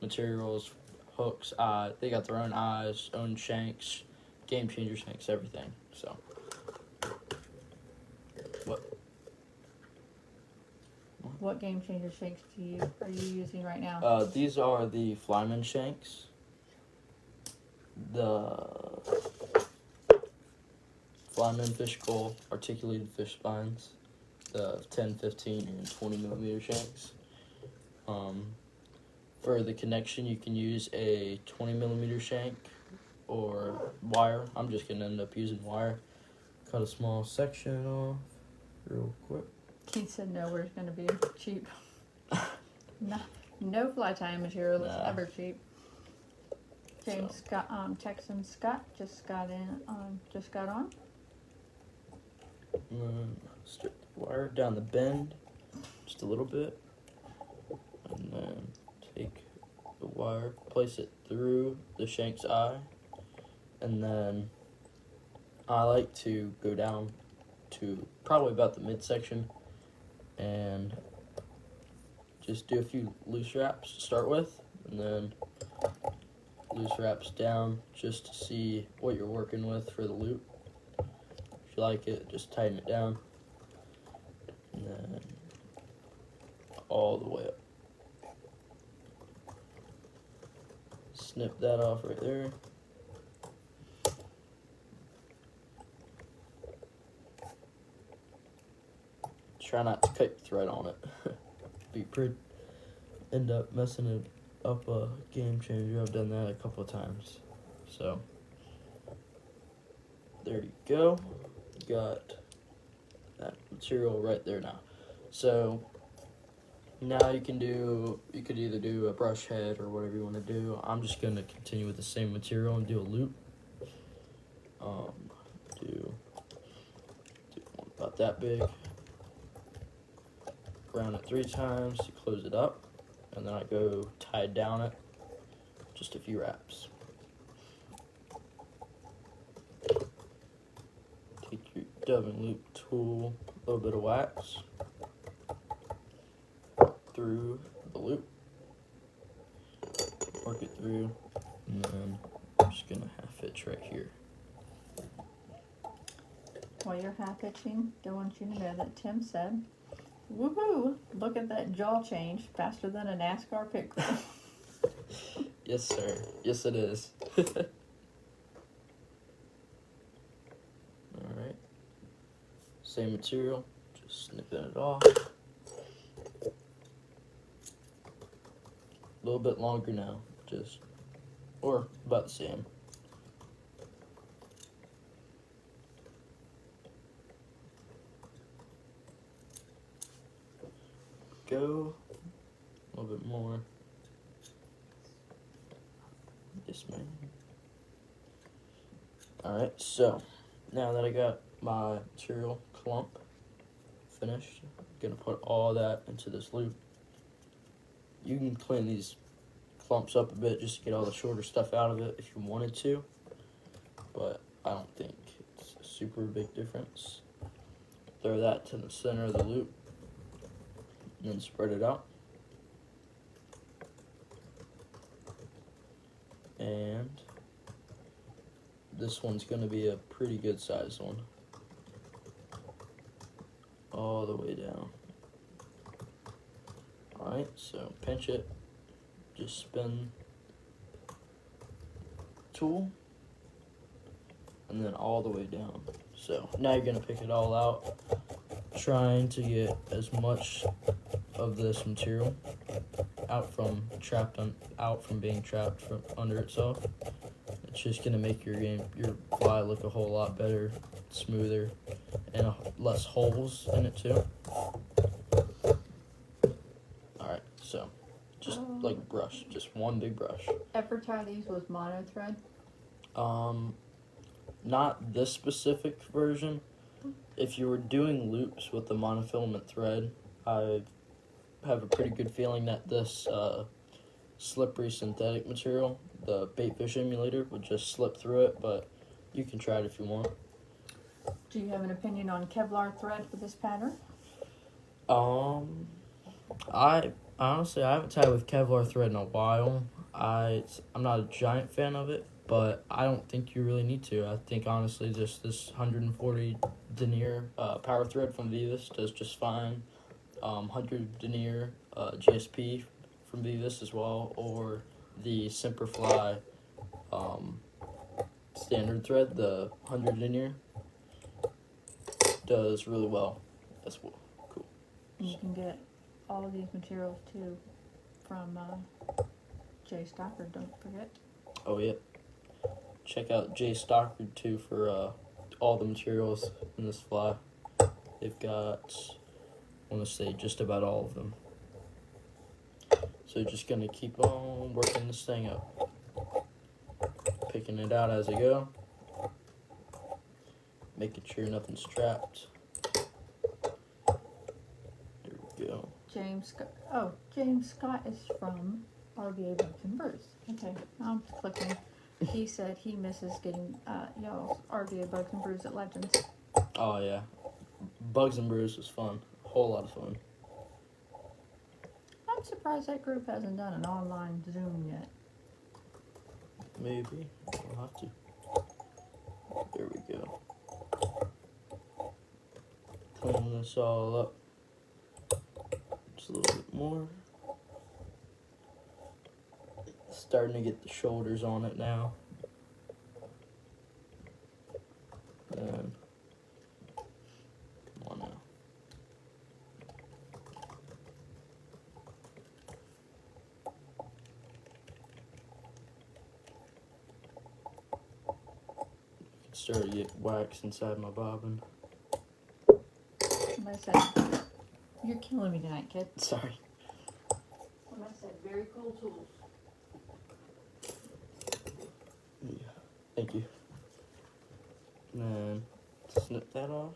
materials, hooks. They got their own eyes, own shanks, Game Changer Shanks, everything. So What Game Changer Shanks are you using right now? these are the Flyman Shanks. The Flyman Fish Coal articulated fish spines. The 10, 15, and 20 millimeter shanks. For the connection, you can use a 20mm shank or wire. I'm just gonna end up using wire. Cut a small section off real quick. Keith said nowhere's gonna be cheap. No fly tying material is ever cheap. James Scott, Texan Scott just got on. And then strip the wire down the bend just a little bit, and then take the wire, place it through the shank's eye, and then I like to go down to probably about the midsection and just do a few loose wraps to start with, and then loose wraps down just to see what you're working with for the loop. If you like it, just tighten it down, and then all the way up. Snip that off right there. Try not to cut your thread on it. End up messing it up a game changer. I've done that a couple of times. So there you go. Got that material right there now. So now you could either do a brush head or whatever you want to do. I'm just gonna continue with the same material and do a loop. Do one about that big. Round it 3 times to close it up, and then I go tie down it, just a few wraps. Take your dubbing loop tool, a little bit of wax through the loop, work it through, and then I'm just gonna half hitch right here. While you're half hitching, I want you to know that Tim said, "Woohoo! Look at that jaw change, faster than a NASCAR pit crew." Yes, sir. Yes, it is. Alright. Same material, just snipping it off. A little bit longer now, or about the same. Go a little bit more. Yes, ma'am. Alright, so now that I got my material clump finished, I'm gonna put all that into this loop. You can clean these clumps up a bit just to get all the shorter stuff out of it if you wanted to, but I don't think it's a super big difference. Throw that to the center of the loop, and then spread it out. And this one's going to be a pretty good size one. All the way down. Alright, so pinch it. Just spin tool. And then all the way down. So now you're going to pick it all out. Trying to get as much of this material out from being trapped from under itself. It's just gonna make your fly look a whole lot better, smoother, and less holes in it too. Alright, so just like a brush, just one big brush. Ever tie these with mono thread? Not this specific version. If you were doing loops with the monofilament thread, I have a pretty good feeling that this slippery synthetic material, the Baitfish Emulator, would just slip through it, but you can try it if you want. Do you have an opinion on Kevlar thread for this pattern? I honestly haven't tied with Kevlar thread in a while. I'm not a giant fan of it, but I don't think you really need to. I think honestly just this 140 denier power thread from Vivus does just fine. 100 denier GSP from Vivus as well, or the Simperfly standard thread, the 100 denier, does really well as well. Cool. You can get all of these materials too from Jay Stockard, don't forget. Oh, yeah. Check out Jay Stockard, too, for all the materials in this fly. They've got, I want to say, just about all of them. So just going to keep on working this thing up. Picking it out as I go. Making sure nothing's trapped. There we go. James Scott. Oh, James Scott is from RVA Bugs and Brews. Okay, I'm clicking. He said he misses getting y'all's RVA Bugs and Brews at Legends. Oh, yeah. Bugs and Brews was fun. A whole lot of fun. I'm surprised that group hasn't done an online Zoom yet. Maybe. We'll have to. There we go. Clean this all up. Just a little bit more. Starting to get the shoulders on it now. And come on now. Started to get wax inside my bobbin. Somebody said, "You're killing me tonight, kid." Sorry. Somebody said, "Very cool tools." Yeah. Thank you. And then snip that off.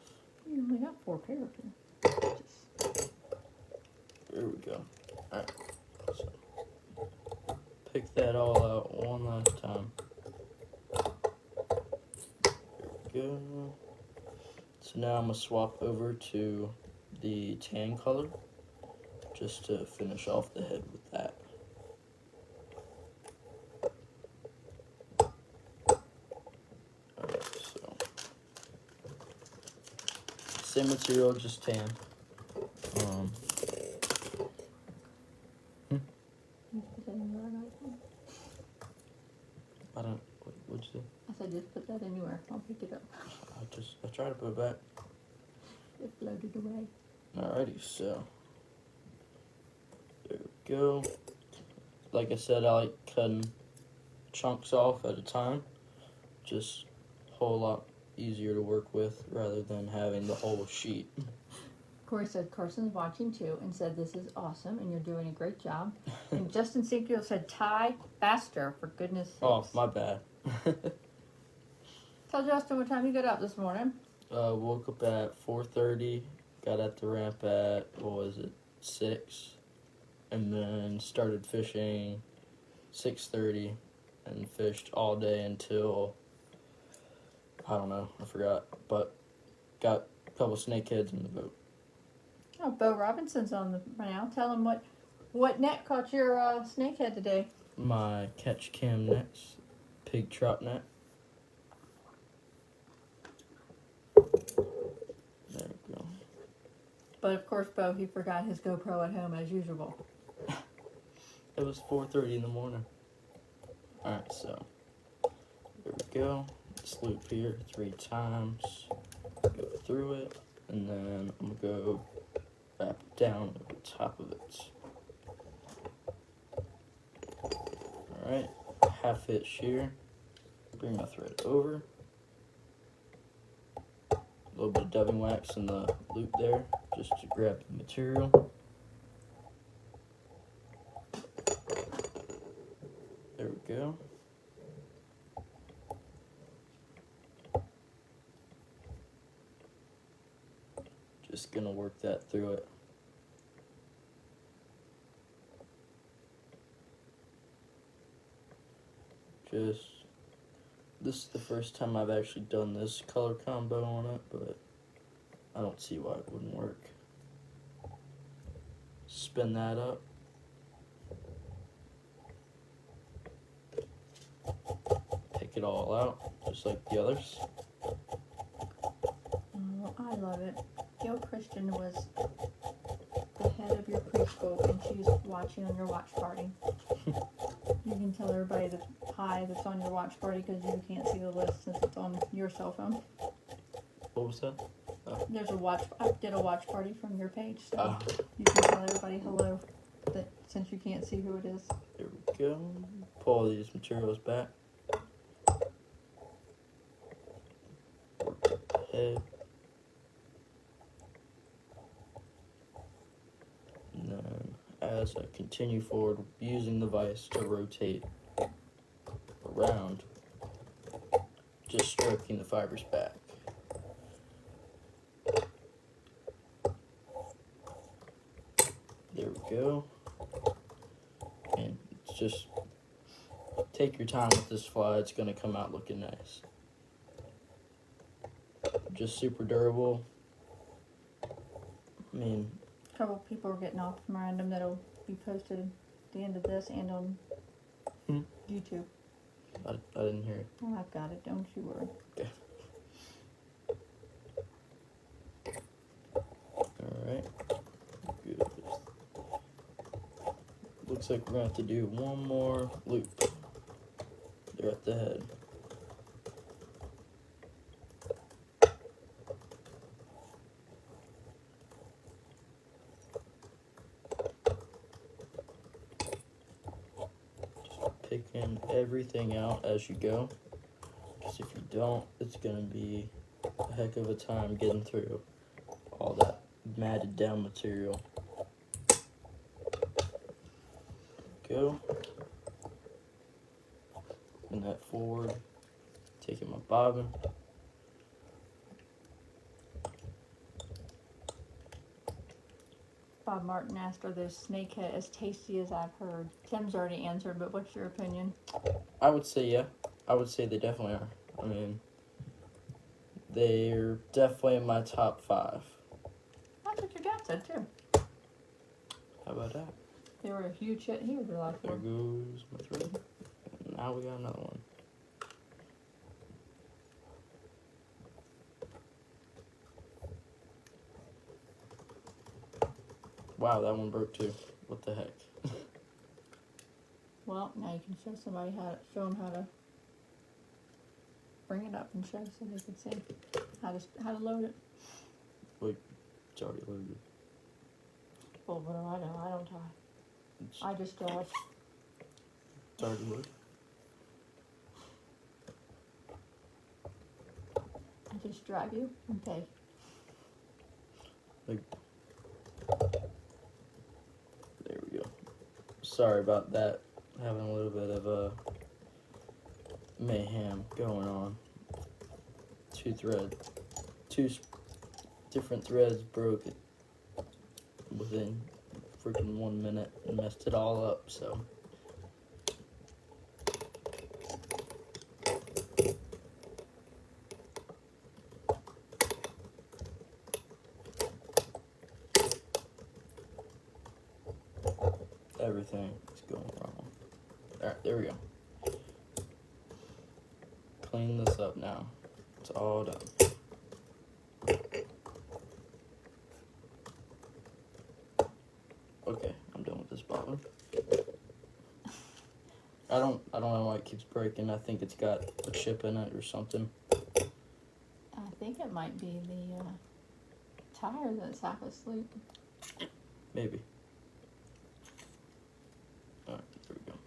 You only got 4 pairs here. There we go. Alright. So pick that all out one last time. There we go. So now I'm going to swap over to the tan color just to finish off the head with that. Alright, so same material, just tan. You put that anywhere, right? I don't. What'd you say? I said, just put that anywhere. I'll pick it up. I try to put it back. It floated away. Alrighty, so there we go. Like I said, I like cutting chunks off at a time. Just a whole lot easier to work with rather than having the whole sheet. Corey said Carson's watching too and said this is awesome and you're doing a great job. And Justin Sequel said tie faster, for goodness sakes. Oh, my bad. Tell Justin what time you got up this morning. Woke up at 4:30. Got at the ramp at, 6? And then started fishing 6:30 and fished all day until, I don't know, I forgot. But got a couple snakeheads in the boat. Oh, Bo Robinson's on the now. Tell him what net caught your snakehead today. My catch cam nets, pig trout net. There we go. But of course, Bo, he forgot his GoPro at home as usual. It was 4:30 in the morning. Alright, so there we go. This loop here 3 times. Go through it, and then I'm gonna go wrap down over top of it. Alright, half hitch here. Bring my thread over. A little bit of dubbing wax in the loop there, just to grab the material. There we go. Just gonna work that through it. This is the first time I've actually done this color combo on it, but I don't see why it wouldn't work. Spin that up. Take it all out, just like the others. Oh, I love it. Gail Christian was the head of your preschool, and she's watching on your watch party. You can tell everybody that hi that's on your watch party because you can't see the list since it's on your cell phone. What was that? Oh. There's a watch. I did a watch party from your page, so Oh. you can tell everybody hello. That since you can't see who it is. There we go. pull these materials back. Head. And then as I continue forward, using the vise to rotate around, just stroking the fibers back. There we go. And just take your time with this fly, it's going to come out looking nice. Just super durable. I mean, A couple people are getting off from random that'll be posted at the end of this and on YouTube. I didn't hear it. Oh, I've got it, don't you worry. Okay. Alright. Good. Looks like we're going to have to do one more loop. They're at the head. Just picking everything out as you go. Because if you don't, it's going to be a heck of a time getting through all that matted down material. Go. And that forward. Taking my bobbin. Bob Martin asked, are those snakehead as tasty as I've heard? Tim's already answered, but what's your opinion? I would say yeah. I would say they definitely are. I mean, they're definitely in my top 5. That's what your dad said too. How about that? They were a huge hit here the last There one. goes my thread. And now we got another one. Wow, that one broke too. What the heck? Well, now you can show somebody show them how to bring it up and show so they can see how to load it. Wait, it's already loaded. Well, what do I know? I don't tie. It's, I just drive. it's already loaded. I just drive you and pay. Like, there we go. Sorry about that. Having a little bit of mayhem going on. Two different threads broke within freaking 1 minute and messed it all up, so. Everything is going wrong. Alright, there we go. Clean this up now. It's all done. Okay, I'm done with this bobbin. I don't know why it keeps breaking. I think it's got a chip in it or something. I think it might be the tire that's half asleep. Maybe. Alright, there we go.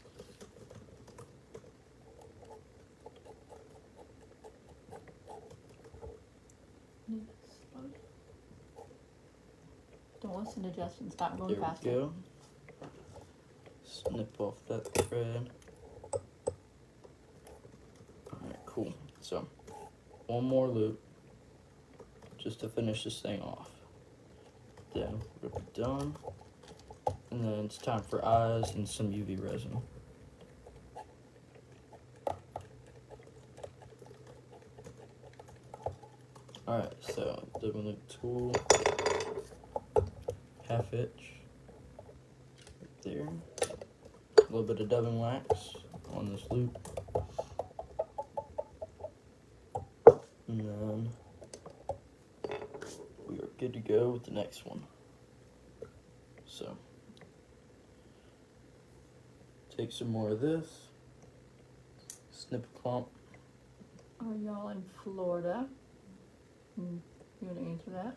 Don't listen to Justin. Stop going There faster. we go. Snip off that thread. Alright, cool. So, one more loop just to finish this thing off. Then we're gonna be done. And then it's time for eyes and some UV resin. Alright, so dubbing loop tool, half inch, right there. A little bit of dubbing wax on this loop. And then we are good to go with the next one. So, take some more of this, snip a clump. Are y'all in Florida? You want to answer that?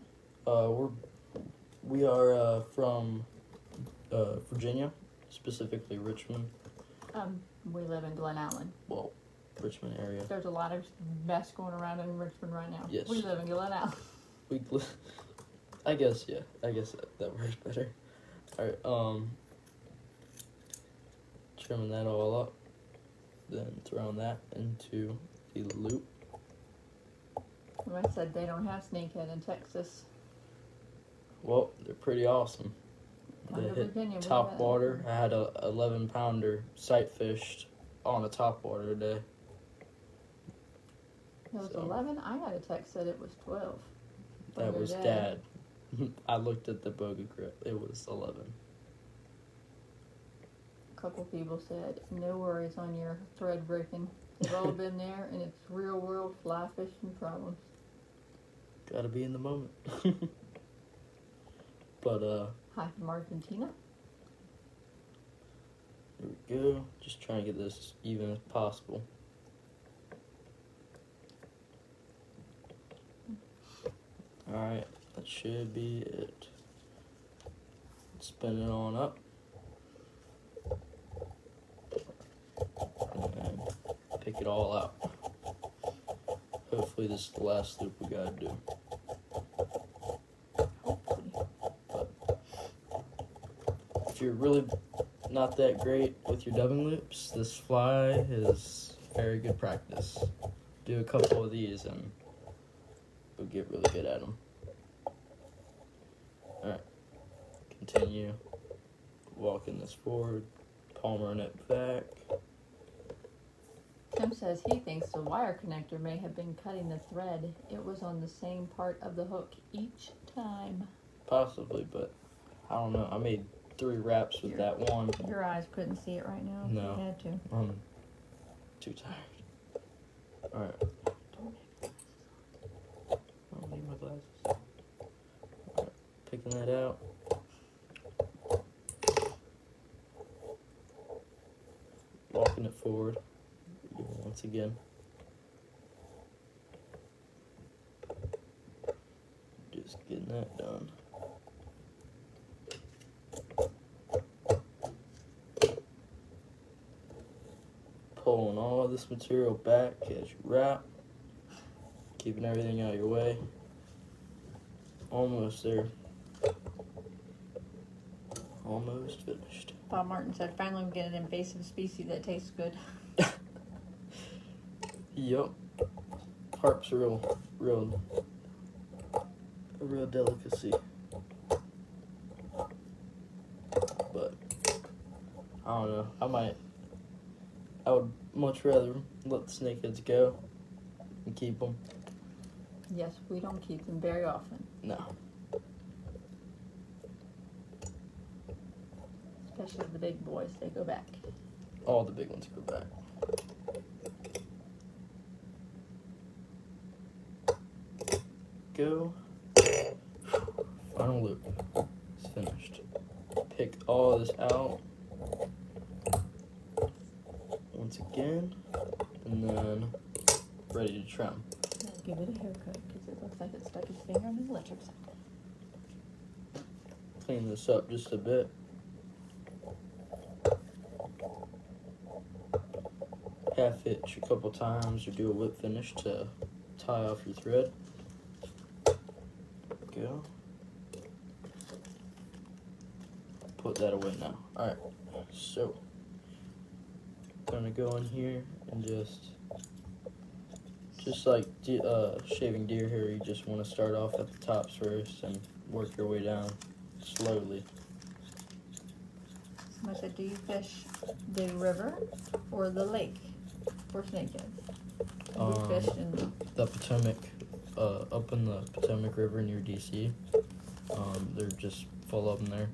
We are from Virginia, specifically Richmond. We live in Glen Allen. Well, Richmond area. There's a lot of mess going around in Richmond right now. Yes. We live in Glen Allen. I guess, yeah. I guess that works better. Alright, trimming that all up. Then throwing that into the loop. I said they don't have snakehead in Texas. Well, they're pretty awesome. They Under hit Virginia, we top got- water. I had a 11-pounder sight fished on a top water today. It was So- 11. I got a text that it was 12. from That your was Dad. I looked at the boga grip. It was 11. A couple people said, no worries on your thread breaking. They've all been there, and it's real world fly fishing problems. Gotta be in the moment. But, Hi from Argentina. here we go. Just trying to get this as even as possible. Alright, that should be it. Spin it on up. And pick it all out. Hopefully this is the last loop we gotta do. Hopefully. If you're really not that great with your dubbing loops, this fly is very good practice. Do a couple of these and you'll get really good at them. Alright, continue walking this forward, palmering it back. Tim says he thinks the wire connector may have been cutting the thread. It was on the same part of the hook each time. Possibly, but I don't know. I made 3 wraps with that one. Your eyes couldn't see it right now. No. You had to. I'm too tired. Alright. I don't need my glasses. Alright, picking that out. Walking it forward. Once again. Just getting that done. Pulling all of this material back as you wrap. Keeping everything out of your way. Almost there. Almost finished. Bob Martin said, finally we get an invasive species that tastes good. Yup. Carp's a real delicacy. But I don't know. I would much rather let the snakeheads go and keep them. Yes, we don't keep them very often. No. Especially the big boys, they go back. All the big ones go back. Go. Final loop. It's finished. Pick all this out. Once again. And then ready to trim. I'll give it a haircut because it looks like it stuck his finger on his electric socket. Clean this up just a bit. Half hitch a couple times or do a whip finish to tie off your thread. Go. Put that away now. Alright, so gonna go in here and just like shaving deer hair, you just want to start off at the tops first and work your way down slowly. Somebody said, do you fish the river or the lake for snakehead? We fish in The Potomac, up in the Potomac River near DC. They're just full of them there.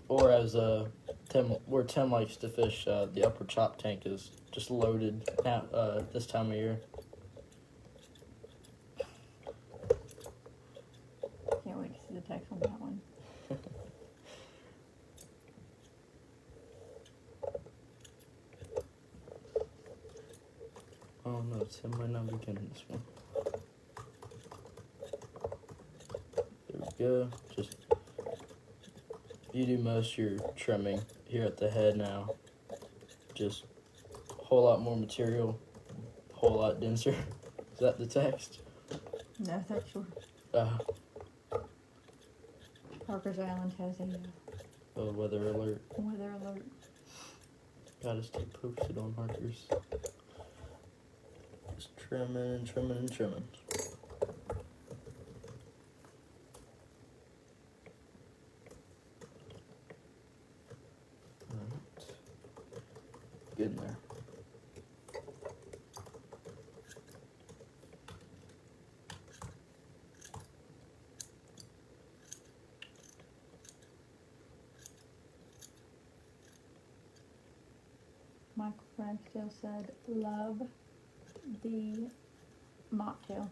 Or as where Tim likes to fish, the upper chop tank is just loaded now, this time of year. Can't wait to see the text on that one. Oh no, Tim might not be getting this one. go. Just, you do most of your trimming here at the head now. Just a whole lot more material, a whole lot denser. Is that the text? No, that's your Parker's Island has a Weather alert. weather alert. Gotta stay posted on Harkers. Just trimming and trimming and trimming. Alright. Good in there. Michael Ragsdale said, love the mocktail.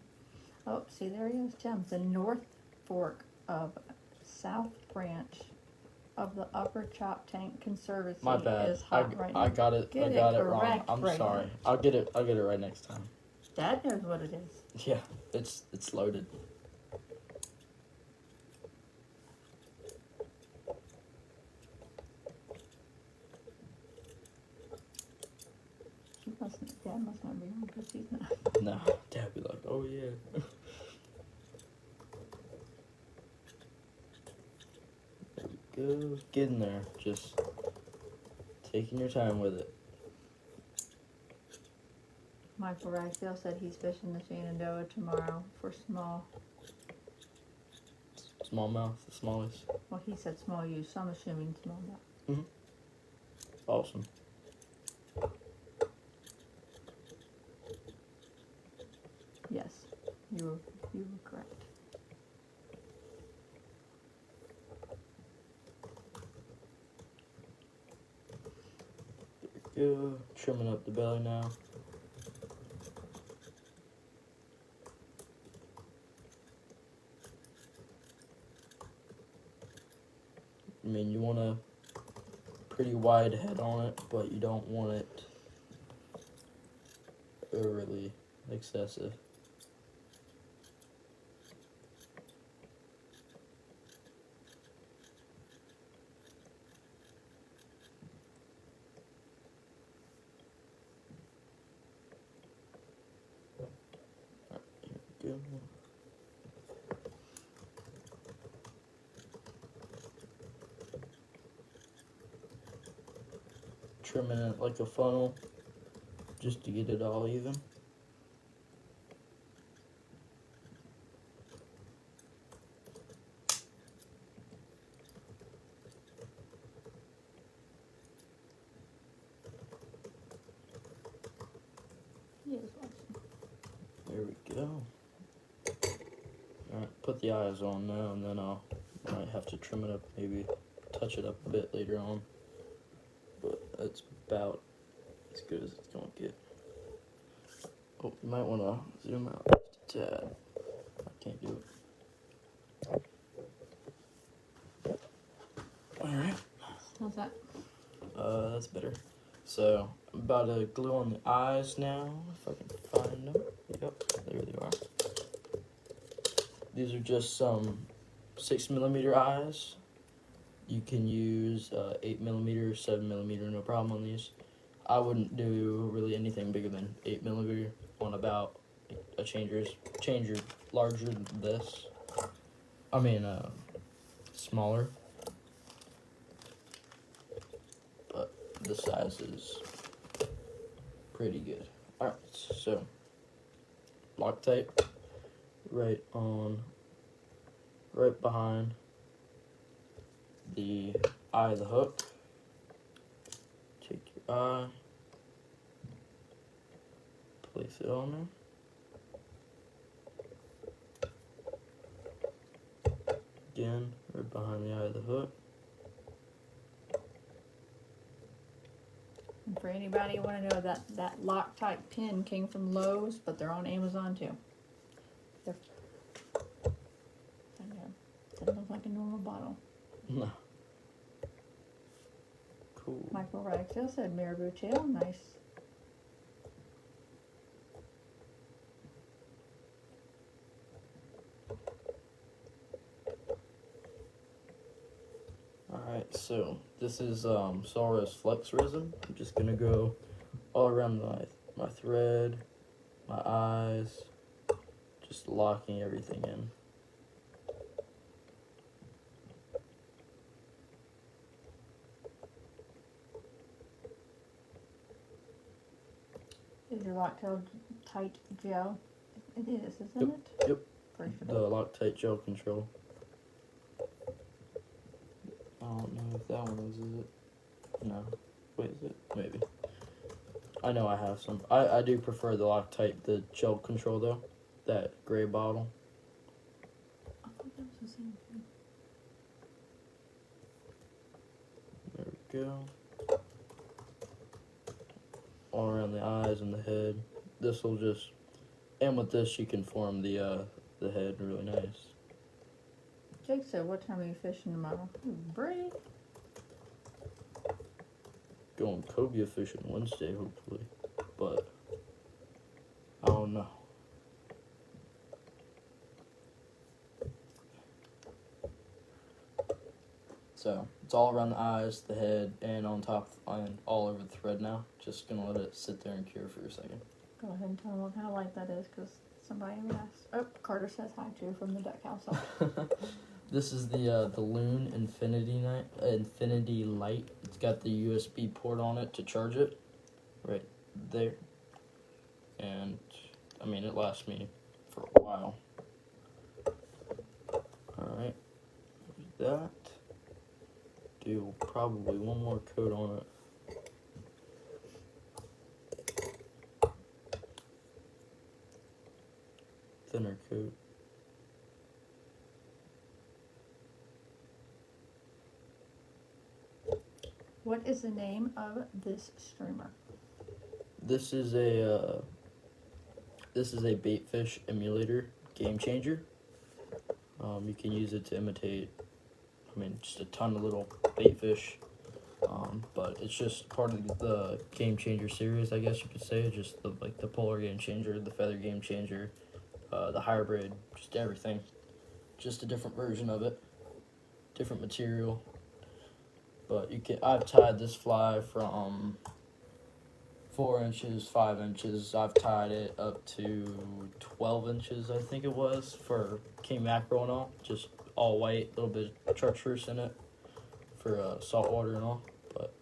Oh, see, there he is, Tim. The North Fork of South Branch of the Upper Chop Tank Conservancy My bad. is hot right now. I got it. Get I got it wrong. correct, I'm Braden. sorry. I'll get it right next time. Dad knows what it is. Yeah, it's loaded. Dad must not be on because he's not. No, Dad be like, oh yeah. There we go. Get in there. Just taking your time with it. Michael Ragsdale said he's fishing the Shenandoah tomorrow for small. Smallmouth, the smallest. Well, he said small use, so I'm assuming smallmouth. Awesome. Yes, you were correct. There we go. Trimming up the belly now. I mean, you want a pretty wide head on it, but you don't want it overly excessive. Here we go. Trimming it like a funnel just to get it all even. He is awesome. There we go. Alright, put the eyes on now, and then I might have to trim it up, maybe touch it up a bit later on. But that's about as good as it's gonna get. Oh, you might want to zoom out just a tad. I can't do it. Alright. How's that? That's better. So, I'm about to glue on the eyes now, if I can find them. Yep, there they are. These are just some 6mm eyes. You can use 8mm, 7mm, no problem on these. I wouldn't do really anything bigger than 8mm on about a changer larger than this. I mean, smaller. But the size is pretty good. Alright, so Loctite right behind the eye of the hook. Take your eye, place it on there. Again, right behind the eye of the hook. And for anybody who want to know, that Loctite pin came from Lowe's, but they're on Amazon too. They're, I know, doesn't look like a normal bottle. No. Cool. Michael Ragsdale said marabou tail, nice. Alright, so this is Norweis Flex resin. I'm just gonna go all around my thread, my eyes, just locking everything in. Is your Loctite gel? It is, isn't Yep, it? yep. Perfect. The Loctite gel control. I don't know if that one is it? No. Wait, is it? Maybe. I know I have some. I do prefer the Loctite, the gel control though. That gray bottle. I thought that was the same thing. There we go. All around the eyes and the head. This will just, and with this you can form the head really nice. Jake said, what time are you fishing tomorrow? Braden. Going cobia fishing Wednesday hopefully, but I don't know. So it's all around the eyes, the head, and on top and all over the thread now. Just gonna let it sit there and cure for a second. Go ahead and tell him what kind of light that is, because somebody asked. Oh, Carter says hi too from the deck house. This is the Loon Infinity Light. It's got the USB port on it to charge it, right there. And I mean, it lasts me for a while. All right, that. Do probably one more coat on it. Thinner coat. What is the name of this streamer? This is a Baitfish Emulator Game Changer. You can use it to imitate, I mean, just a ton of little baitfish, but it's just part of the Game Changer series, I guess you could say. Just the polar Game Changer, the feather Game Changer, the hybrid, just everything. Just a different version of it, different material. But I've tied this fly from 4 inches, 5 inches. I've tied it up to 12 inches, I think it was, for king mackerel and all. Just all white, a little bit of chartreuse in it for salt water and all. But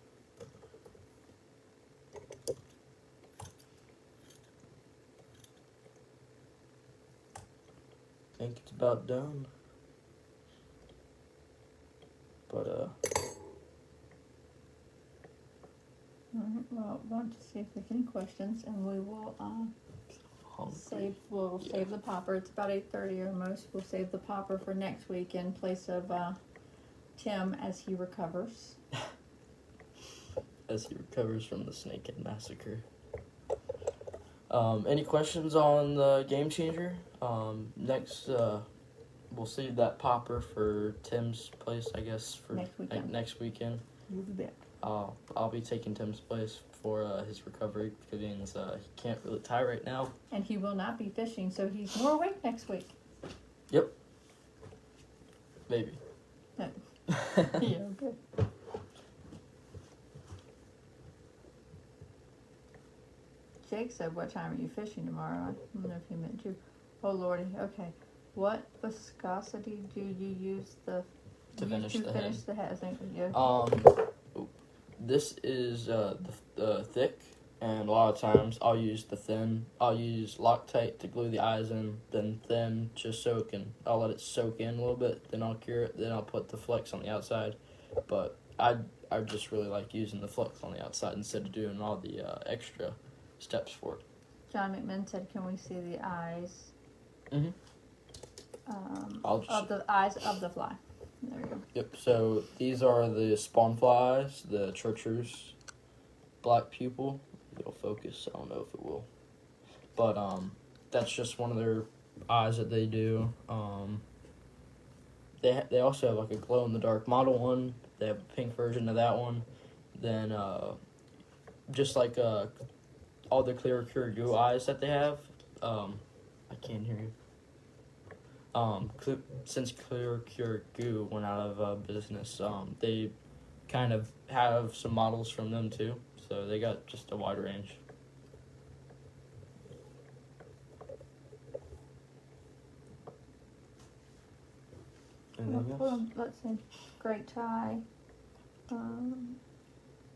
I think it's about done. But Alright, well, want to see if there's any questions, and we will hungry. save the popper. It's about 8:30 or most. We'll save the popper for next week in place of Tim as he recovers. As he recovers from the snakehead massacre. Any questions on the Game Changer? Next, we'll save that popper for Tim's place, I guess, for next weekend. You'll be back. I'll be taking Tim's place for his recovery because he can't really tie right now. And he will not be fishing, so he's more awake next week. Yep. Maybe. Yeah, good. Jake said, what time are you fishing tomorrow? I don't know if he meant you. Oh, Lordy. Okay. What viscosity do you use to finish the head? I think, yeah. This is the thick, and a lot of times I'll use the thin. I'll use Loctite to glue the eyes in, then thin just so I'll let it soak in a little bit, then I'll cure it, then I'll put the flex on the outside. But I just really like using the flex on the outside instead of doing all the extra steps for it. John McMinn said, can we see the eyes? Mm-hmm. Of the eyes of the fly. There you go. Yep, so these are the spawn flies, the chartreuse black pupil. It'll focus, I don't know if it will. But that's just one of their eyes that they do. They also have like a glow-in-the-dark model one. They have a pink version of that one. Then just like all the clear goo eyes that they have. I can't hear you. Since Clear Cure Goo went out of business, they kind of have some models from them too. So they got just a wide range. Anything Hold else? on, let's see. Great tie.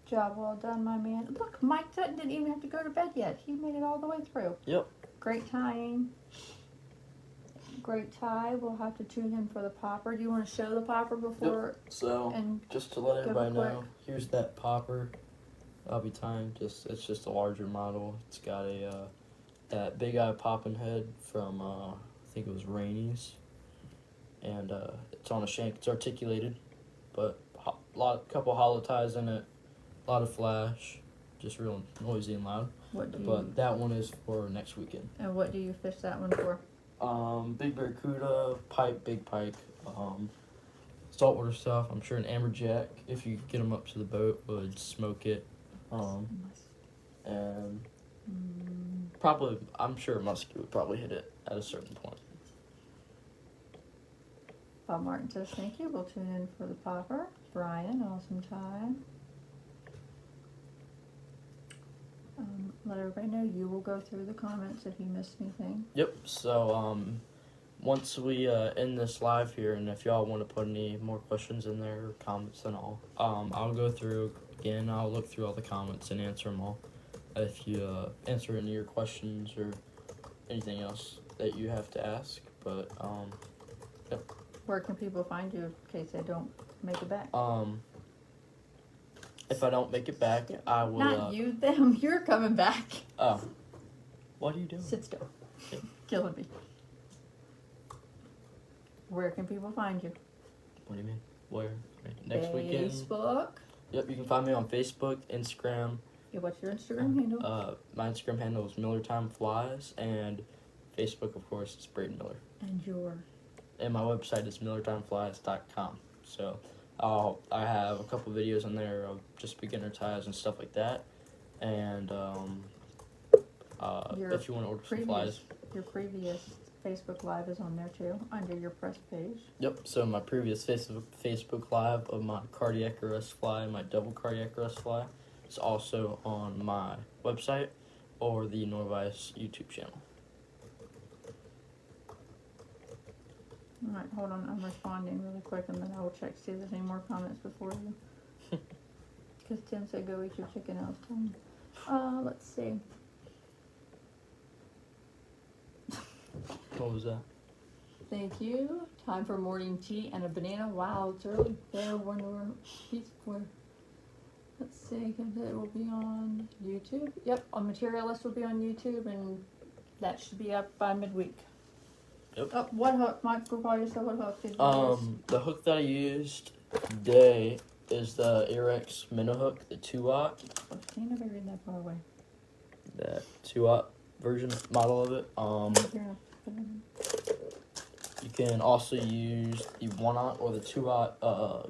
Job well done, my man. Look, Mike Sutton didn't even have to go to bed yet. He made it all the way through. Yep. Great tying. Great tie. We'll have to tune in for the popper. Do you want to show the popper before? So And just to let give a everybody know, quick- here's that popper. I'll be tying. It's just a larger model. It's got a that big eye popping head from I think it was Rainey's, and it's on a shank. It's articulated, but couple hollow ties in it. A lot of flash, just real noisy and loud. what do you But that one is for next weekend. and what do you fish that one for? Big barracuda, pike, big pike, saltwater stuff. I'm sure an amberjack, if you get them up to the boat, would smoke it. And probably, I'm sure a muskie would probably hit it at a certain point. Bob Martin says thank you. We'll tune in for the popper. Brian, awesome time. Let everybody know you will go through the comments if you missed anything. Yep. So once we end this live here, and if y'all want to put any more questions in there, or comments and all, I'll go through again. I'll look through all the comments and answer them all. If you answer any of your questions or anything else that you have to ask, but Where can people find you in case they don't make it back? if I don't make it back, I will. Not you, them. You're coming back. Oh, what are you doing? Sit still. Okay. Killing me. Where can people find you? What do you mean? Where? Next weekend? Facebook. Yep, you can find me on Facebook, Instagram. Yeah, what's your Instagram handle? My Instagram handle is Miller Time Flies, and Facebook, of course, is Braden Miller. And your And my website is millertimeflies.com. So I have a couple videos on there of just beginner ties and stuff like that. And if you want to order some flies. Your previous Facebook Live is on there too, under your press page. Yep, so my previous Facebook Live of my cardiac arrest fly, my double cardiac arrest fly, is also on my website or the Norvise YouTube channel. Alright, hold on, I'm responding really quick and then I will check, see if there's any more comments before you. Because Tim said go eat your chicken out. Let's see. What was that? Thank you. Time for morning tea and a banana. Wow, it's early there when we're let's see, it will be on YouTube. Yep, on Materialist will be on YouTube and that should be up by midweek. Yep. Oh, what hook? Mike, go buy yourself what hook did you use? The hook that I used today is the Arex minnow hook, the 2-aught. Oh, can't never read that far away. The 2-aught version model of it. Here, You can also use the 1-aught or the 2-aught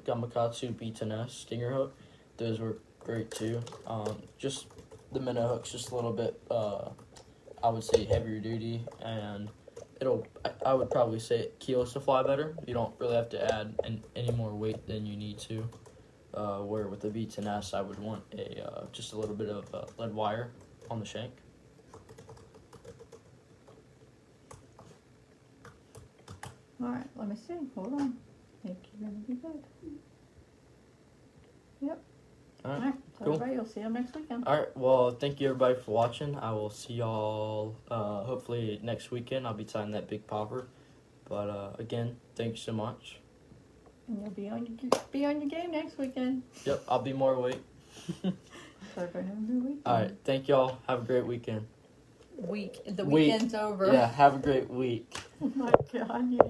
Gamakatsu B10S stinger hook. Those were great too. Just the minnow hook's just a little bit, I would say, heavier duty, and I would probably say it keels the fly better. You don't really have to add any more weight than you need to. Where with the B10S, I would want just a little bit of lead wire on the shank. Alright, let me see. Hold on. I think you're gonna be good. Yep. Alright, So cool. everybody, you'll see you next weekend. Alright, well, thank you everybody for watching. I will see y'all hopefully next weekend. I'll be tying that big popper. But again, thank you so much. And you'll be on your game next weekend. Yep, I'll be more awake. So everybody have a good weekend. Alright, thank y'all. Have a great weekend. The Week. weekend's over. Yeah, have a great week. Oh my god, you